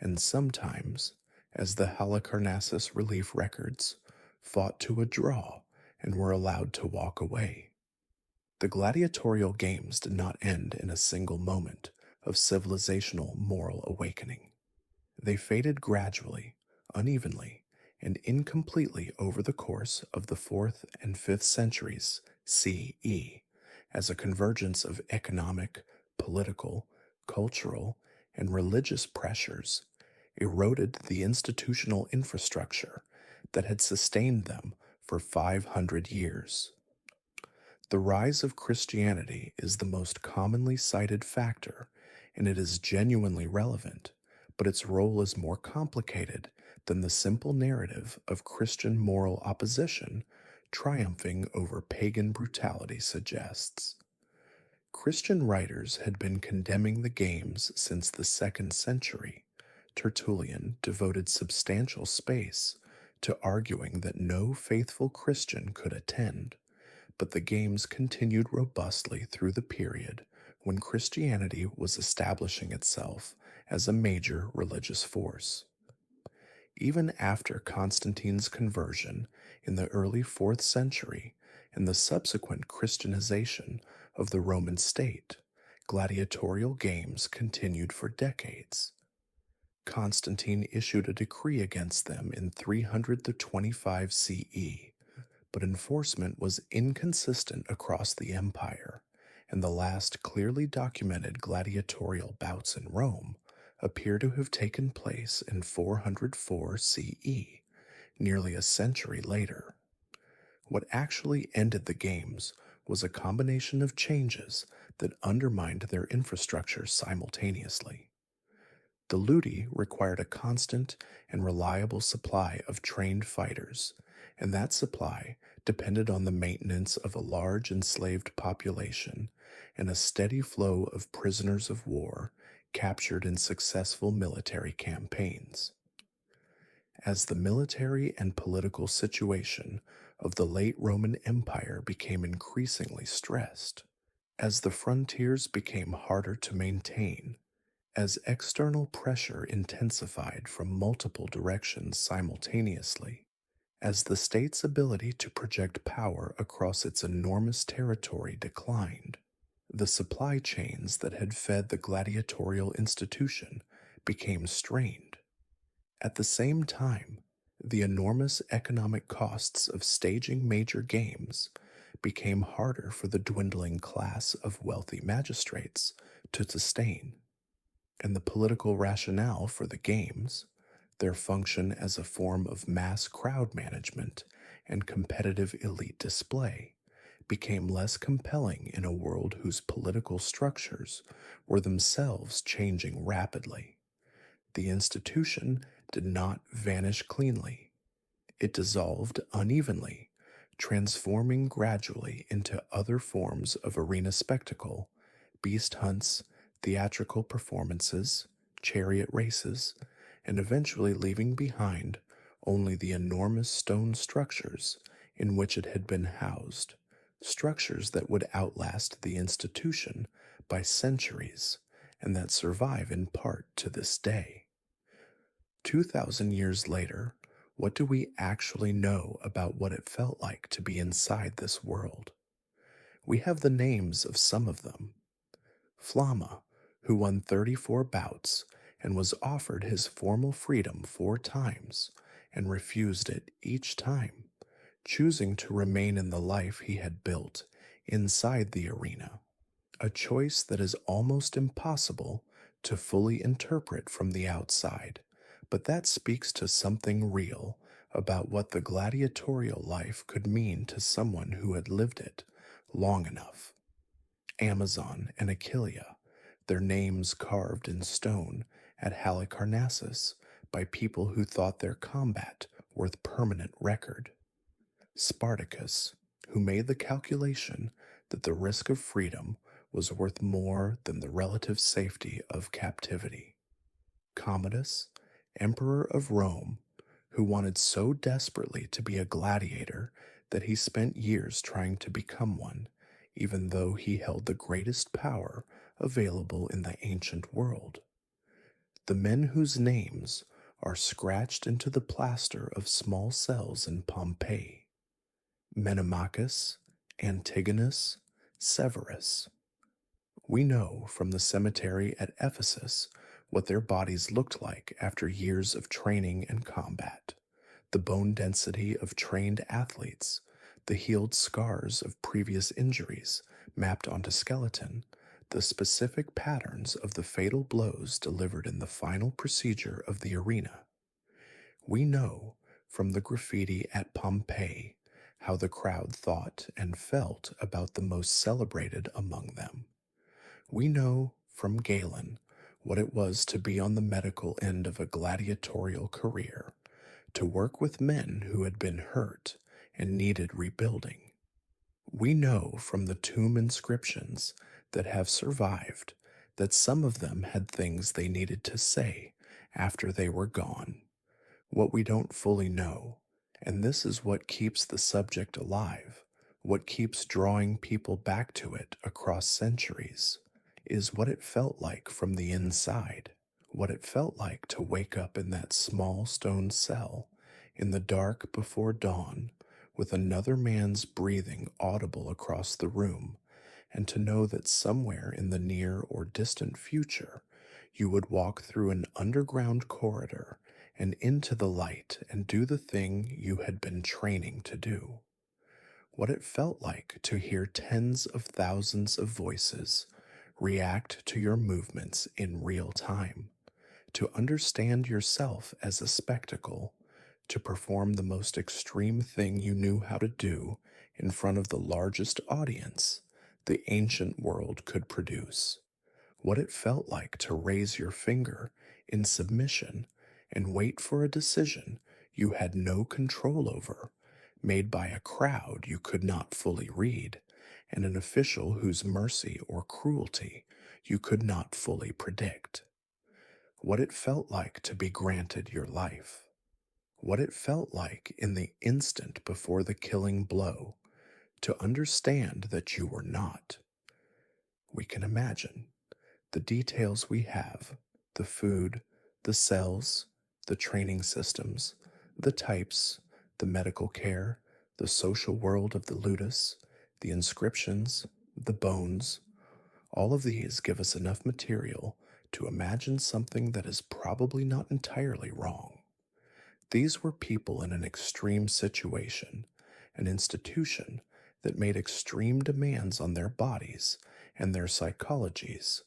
and sometimes, as the Halicarnassus relief records, fought to a draw and were allowed to walk away. The gladiatorial games did not end in a single moment of civilizational moral awakening. They faded gradually, unevenly, and incompletely over the course of the 4th and 5th centuries CE as a convergence of economic, political, cultural, and religious pressures eroded the institutional infrastructure that had sustained them for 500 years. The rise of Christianity is the most commonly cited factor, and it is genuinely relevant, but its role is more complicated than the simple narrative of Christian moral opposition triumphing over pagan brutality suggests. Christian writers had been condemning the games since the 2nd century. Tertullian devoted substantial space to arguing that no faithful Christian could attend, but the games continued robustly through the period when Christianity was establishing itself as a major religious force. Even after Constantine's conversion in the early 4th century and the subsequent Christianization of the Roman state, gladiatorial games continued for decades. Constantine issued a decree against them in 325 CE, but enforcement was inconsistent across the empire, and the last clearly documented gladiatorial bouts in Rome appear to have taken place in 404 CE, nearly a century later. What actually ended the games was a combination of changes that undermined their infrastructure simultaneously. The ludi required a constant and reliable supply of trained fighters, and that supply depended on the maintenance of a large enslaved population and a steady flow of prisoners of war captured in successful military campaigns. As the military and political situation of the late Roman Empire became increasingly stressed, as the frontiers became harder to maintain, as external pressure intensified from multiple directions simultaneously, as the state's ability to project power across its enormous territory declined, the supply chains that had fed the gladiatorial institution became strained. At the same time, the enormous economic costs of staging major games became harder for the dwindling class of wealthy magistrates to sustain, and the political rationale for the games, their function as a form of mass crowd management and competitive elite display, became less compelling in a world whose political structures were themselves changing rapidly. The institution did not vanish cleanly. It dissolved unevenly, transforming gradually into other forms of arena spectacle, beast hunts, theatrical performances, chariot races, and eventually leaving behind only the enormous stone structures in which it had been housed, structures that would outlast the institution by centuries and that survive in part to this day. 2,000 years later, what do we actually know about what it felt like to be inside this world? We have the names of some of them. Flama, who won 34 bouts and was offered his formal freedom 4 times and refused it each time, choosing to remain in the life he had built inside the arena, a choice that is almost impossible to fully interpret from the outside, but that speaks to something real about what the gladiatorial life could mean to someone who had lived it long enough. Amazon and Achillea, their names carved in stone at Halicarnassus by people who thought their combat worth permanent record. Spartacus, who made the calculation that the risk of freedom was worth more than the relative safety of captivity. Commodus, Emperor of Rome, who wanted so desperately to be a gladiator that he spent years trying to become one, even though he held the greatest power available in the ancient world. The men whose names are scratched into the plaster of small cells in Pompeii: Menomachus, Antigonus, Severus. We know from the cemetery at Ephesus what their bodies looked like after years of training and combat: the bone density of trained athletes, the healed scars of previous injuries mapped onto skeleton, the specific patterns of the fatal blows delivered in the final procedure of the arena. We know from the graffiti at Pompeii how the crowd thought and felt about the most celebrated among them. We know from Galen what it was to be on the medical end of a gladiatorial career, to work with men who had been hurt and needed rebuilding. We know from the tomb inscriptions that have survived that some of them had things they needed to say after they were gone. What we don't fully know, and this is what keeps the subject alive, what keeps drawing people back to it across centuries, is what it felt like from the inside, what it felt like to wake up in that small stone cell in the dark before dawn with another man's breathing audible across the room, and to know that somewhere in the near or distant future you would walk through an underground corridor and into the light and do the thing you had been training to do. What it felt like to hear tens of thousands of voices react to your movements in real time, to understand yourself as a spectacle, to perform the most extreme thing you knew how to do in front of the largest audience the ancient world could produce. What it felt like to raise your finger in submission and wait for a decision you had no control over, made by a crowd you could not fully read, and an official whose mercy or cruelty you could not fully predict. What it felt like to be granted your life. What it felt like in the instant before the killing blow to understand that you were not. We can imagine the details we have: the food, the cells, the training systems, the types, the medical care, the social world of the ludus, the inscriptions, the bones. All of these give us enough material to imagine something that is probably not entirely wrong. These were people in an extreme situation, an institution that made extreme demands on their bodies and their psychologies,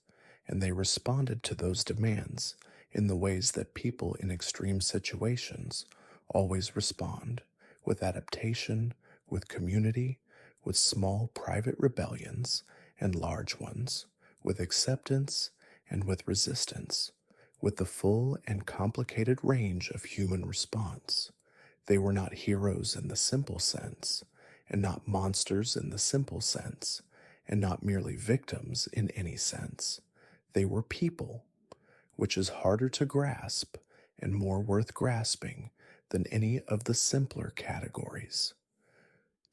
and they responded to those demands in the ways that people in extreme situations always respond, with adaptation, with community, with small private rebellions and large ones, with acceptance and with resistance, with the full and complicated range of human response. They were not heroes in the simple sense, and not monsters in the simple sense, and not merely victims in any sense. They were people, which is harder to grasp and more worth grasping than any of the simpler categories.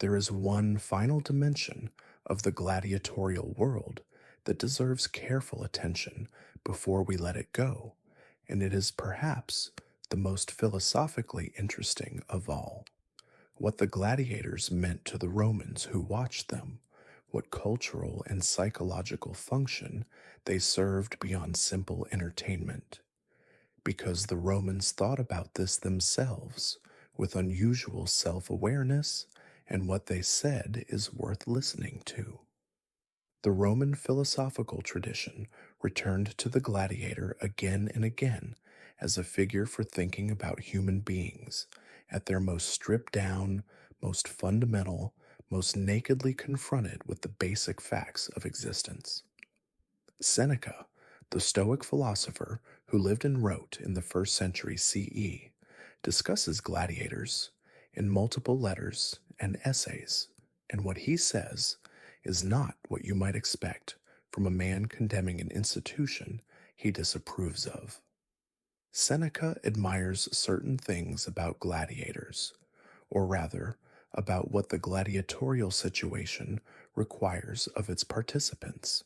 There is one final dimension of the gladiatorial world that deserves careful attention before we let it go, and it is perhaps the most philosophically interesting of all. What the gladiators meant to the Romans who watched them, what cultural and psychological function they served beyond simple entertainment. Because the Romans thought about this themselves with unusual self awareness, and what they said is worth listening to. The Roman philosophical tradition returned to the gladiator again and again as a figure for thinking about human beings at their most stripped down, most fundamental, most nakedly confronted with the basic facts of existence. Seneca, the Stoic philosopher who lived and wrote in the first century CE, discusses gladiators in multiple letters and essays, and what he says is not what you might expect from a man condemning an institution he disapproves of. Seneca admires certain things about gladiators, or rather, about what the gladiatorial situation requires of its participants.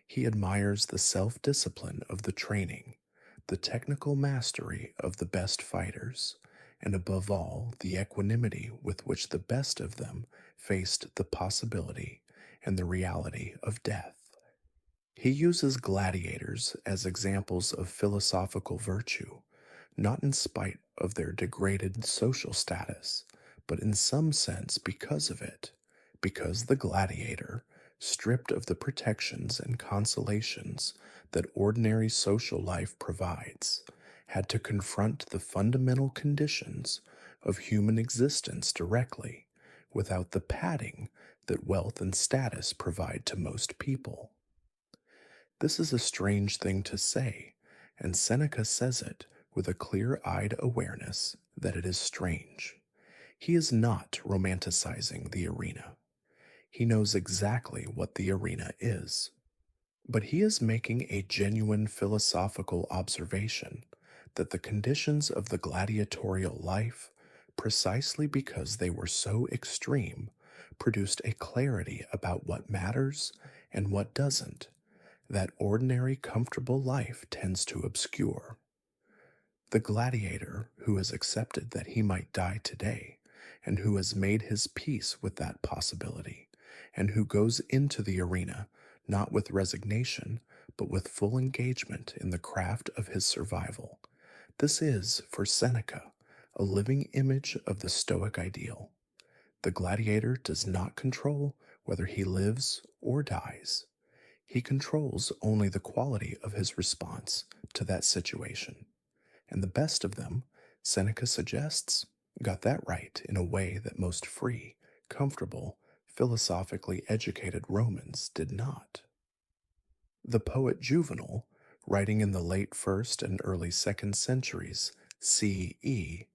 He admires the self discipline of the training, the technical mastery of the best fighters, and above all, the equanimity with which the best of them faced the possibility and the reality of death. He uses gladiators as examples of philosophical virtue, not in spite of their degraded social status, but in some sense because of it, because the gladiator, stripped of the protections and consolations that ordinary social life provides, had to confront the fundamental conditions of human existence directly, without the padding that wealth and status provide to most people. This is a strange thing to say, and Seneca says it with a clear-eyed awareness that it is strange. He is not romanticizing the arena. He knows exactly what the arena is. But he is making a genuine philosophical observation that the conditions of the gladiatorial life, precisely because they were so extreme, produced a clarity about what matters and what doesn't, that ordinary comfortable life tends to obscure. The gladiator who has accepted that he might die today, and who has made his peace with that possibility, and who goes into the arena not with resignation, but with full engagement in the craft of his survival. This is, for Seneca, a living image of the Stoic ideal. The gladiator does not control whether he lives or dies. He controls only the quality of his response to that situation. And the best of them, Seneca suggests, got that right in a way that most free, comfortable, philosophically educated Romans did not. The poet Juvenal, writing in the late 1st and early 2nd centuries CE,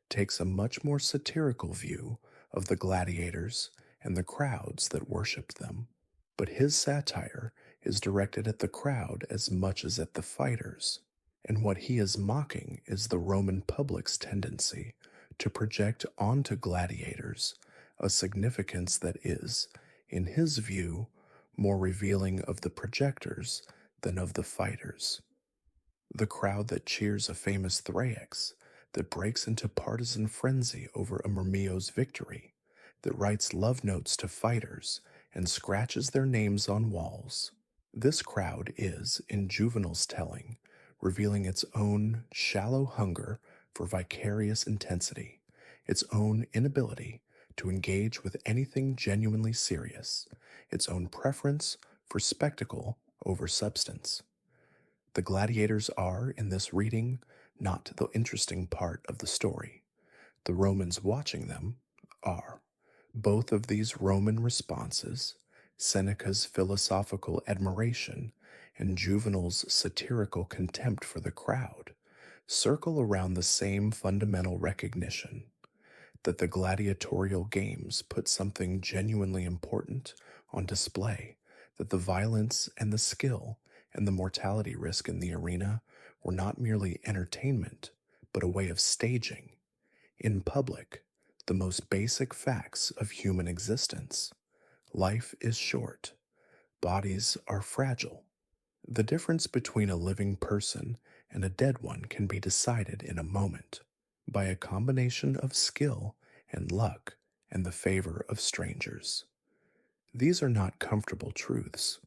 takes a much more satirical view of the gladiators and the crowds that worshipped them. But his satire is directed at the crowd as much as at the fighters, and what he is mocking is the Roman public's tendency to project onto gladiators a significance that is, in his view, more revealing of the projectors than of the fighters. The crowd that cheers a famous Thraex, that breaks into partisan frenzy over a Myrmidon's victory, that writes love notes to fighters and scratches their names on walls. This crowd is, in Juvenal's telling, revealing its own shallow hunger for vicarious intensity, its own inability to engage with anything genuinely serious, its own preference for spectacle over substance. The gladiators are, in this reading, not the interesting part of the story. The Romans watching them are. Both of these Roman responses, Seneca's philosophical admiration and Juvenal's satirical contempt for the crowd, circle around the same fundamental recognition that the gladiatorial games put something genuinely important on display, that the violence and the skill and the mortality risk in the arena were not merely entertainment, but a way of staging, in public, the most basic facts of human existence. Life is short. Bodies are fragile. The difference between a living person and a dead one can be decided in a moment by a combination of skill and luck and the favor of strangers. These are not comfortable truths.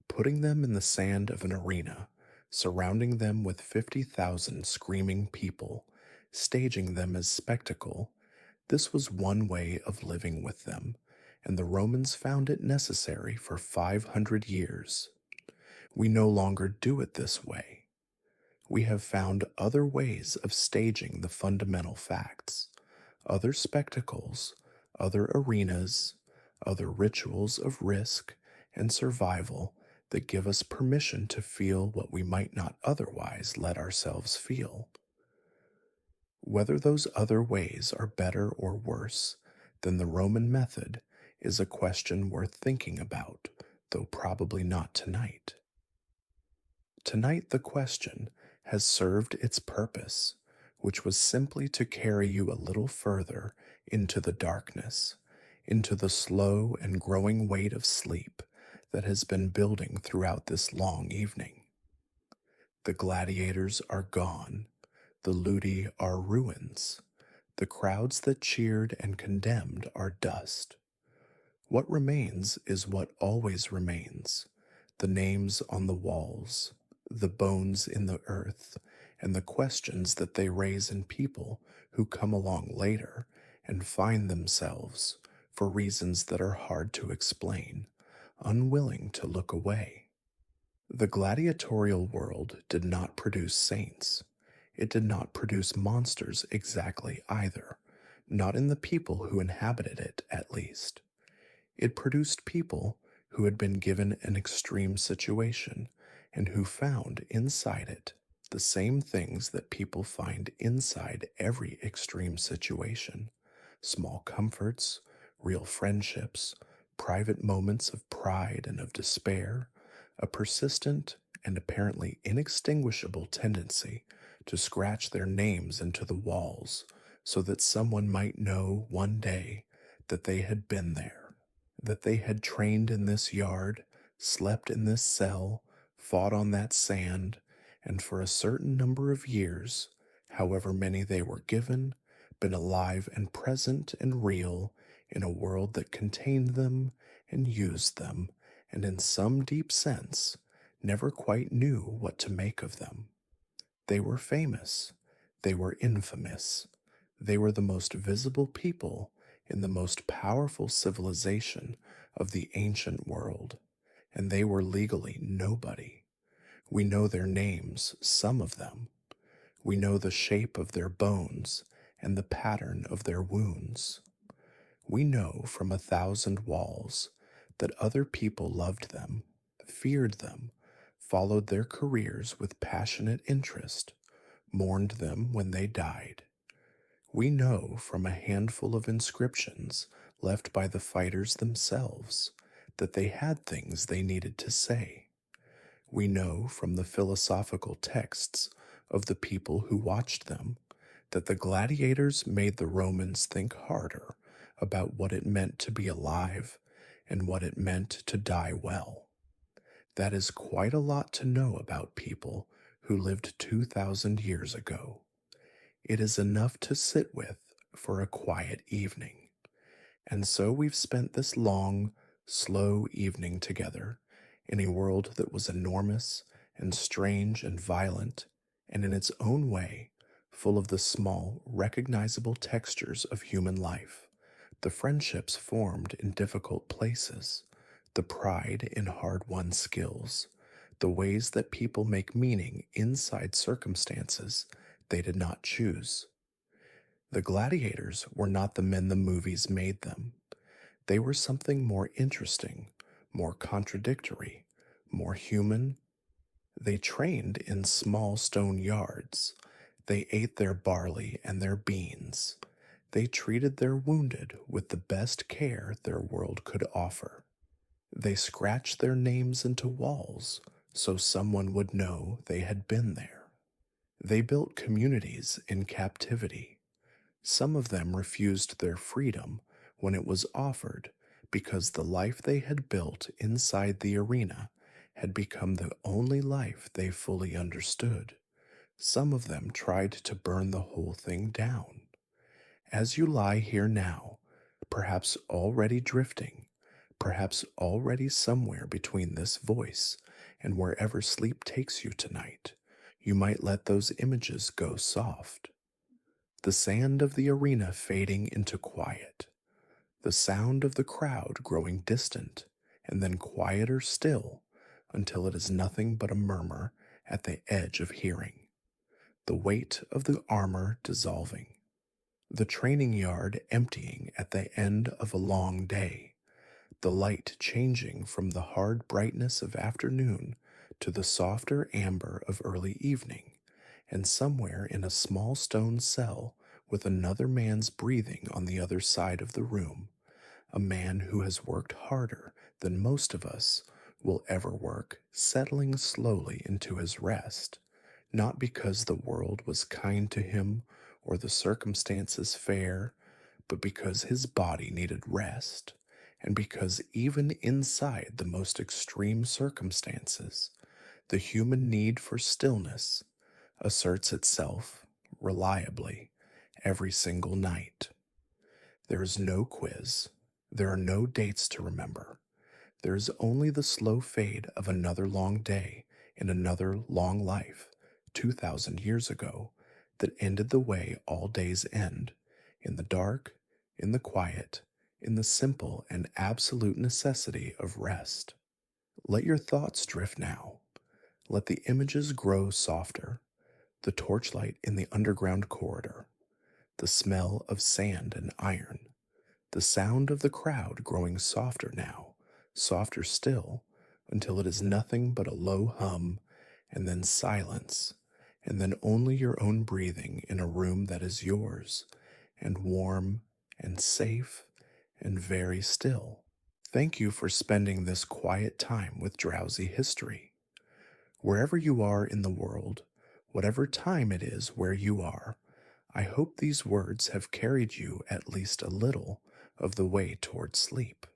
Putting them in the sand of an arena, surrounding them with 50,000 screaming people, staging them as spectacle, this was one way of living with them, and the Romans found it necessary for 500 years. We no longer do it this way. We have found other ways of staging the fundamental facts, other spectacles, other arenas, other rituals of risk and survival that give us permission to feel what we might not otherwise let ourselves feel. Whether those other ways are better or worse than the Roman method is a question worth thinking about, though probably not tonight. Tonight, the question has served its purpose, which was simply to carry you a little further into the darkness, into the slow and growing weight of sleep that has been building throughout this long evening. The gladiators are gone. The ludi are ruins. The crowds that cheered and condemned are dust. What remains is what always remains: the names on the walls, the bones in the earth, and the questions that they raise in people who come along later and find themselves, for reasons that are hard to explain, unwilling to look away. The gladiatorial world did not produce saints. It did not produce monsters exactly either, not in the people who inhabited it, at least. It produced people who had been given an extreme situation and who found inside it the same things that people find inside every extreme situation: small comforts, real friendships, private moments of pride and of despair, a persistent and apparently inextinguishable tendency to scratch their names into the walls so that someone might know one day that they had been there, that they had trained in this yard, slept in this cell, fought on that sand, and for a certain number of years, however many they were given, been alive and present and real in a world that contained them and used them, and in some deep sense never quite knew what to make of them. They were famous. They were infamous. They were the most visible people in the most powerful civilization of the ancient world, and they were legally nobody. We know their names, some of them. We know the shape of their bones and the pattern of their wounds. We know from 1,000 walls that other people loved them, feared them, followed their careers with passionate interest, mourned them when they died. We know from a handful of inscriptions left by the fighters themselves that they had things they needed to say. We know from the philosophical texts of the people who watched them that the gladiators made the Romans think harder about what it meant to be alive and what it meant to die well. That is quite a lot to know about people who lived 2,000 years ago. It is enough to sit with for a quiet evening. And so we've spent this long, slow evening together in a world that was enormous and strange and violent, and in its own way, full of the small, recognizable textures of human life, the friendships formed in difficult places, the pride in hard won skills, the ways that people make meaning inside circumstances they did not choose. The gladiators were not the men the movies made them. They were something more interesting, more contradictory, more human. They trained in small stone yards. They ate their barley and their beans. They treated their wounded with the best care their world could offer. They scratched their names into walls so someone would know they had been there. They built communities in captivity. Some of them refused their freedom when it was offered because the life they had built inside the arena had become the only life they fully understood. Some of them tried to burn the whole thing down. As you lie here now, perhaps already drifting, perhaps already somewhere between this voice and wherever sleep takes you tonight, you might let those images go soft. The sand of the arena fading into quiet, the sound of the crowd growing distant and then quieter still until it is nothing but a murmur at the edge of hearing, the weight of the armor dissolving, the training yard emptying at the end of a long day, the light changing from the hard brightness of afternoon to the softer amber of early evening, and somewhere in a small stone cell with another man's breathing on the other side of the room, a man who has worked harder than most of us will ever work, settling slowly into his rest, not because the world was kind to him or the circumstances fair, but because his body needed rest, and because even inside the most extreme circumstances, the human need for stillness asserts itself reliably every single night. There is no quiz. There are no dates to remember. There is only the slow fade of another long day in another long life 2,000 years ago that ended the way all days end, in the dark, in the quiet, in the simple and absolute necessity of rest. Let your thoughts drift now. Let the images grow softer. The torchlight in the underground corridor, the smell of sand and iron, the sound of the crowd growing softer now, softer still, until it is nothing but a low hum, and then silence, and then only your own breathing in a room that is yours, and warm, and safe, and very still. Thank you for spending this quiet time with Drowsy History. Wherever you are in the world, whatever time it is where you are, I hope these words have carried you at least a little of the way toward sleep.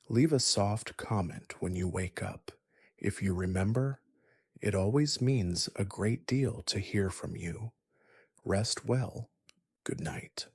Leave a soft comment when you wake up. If you remember, it always means a great deal to hear from you. Rest well. Good night.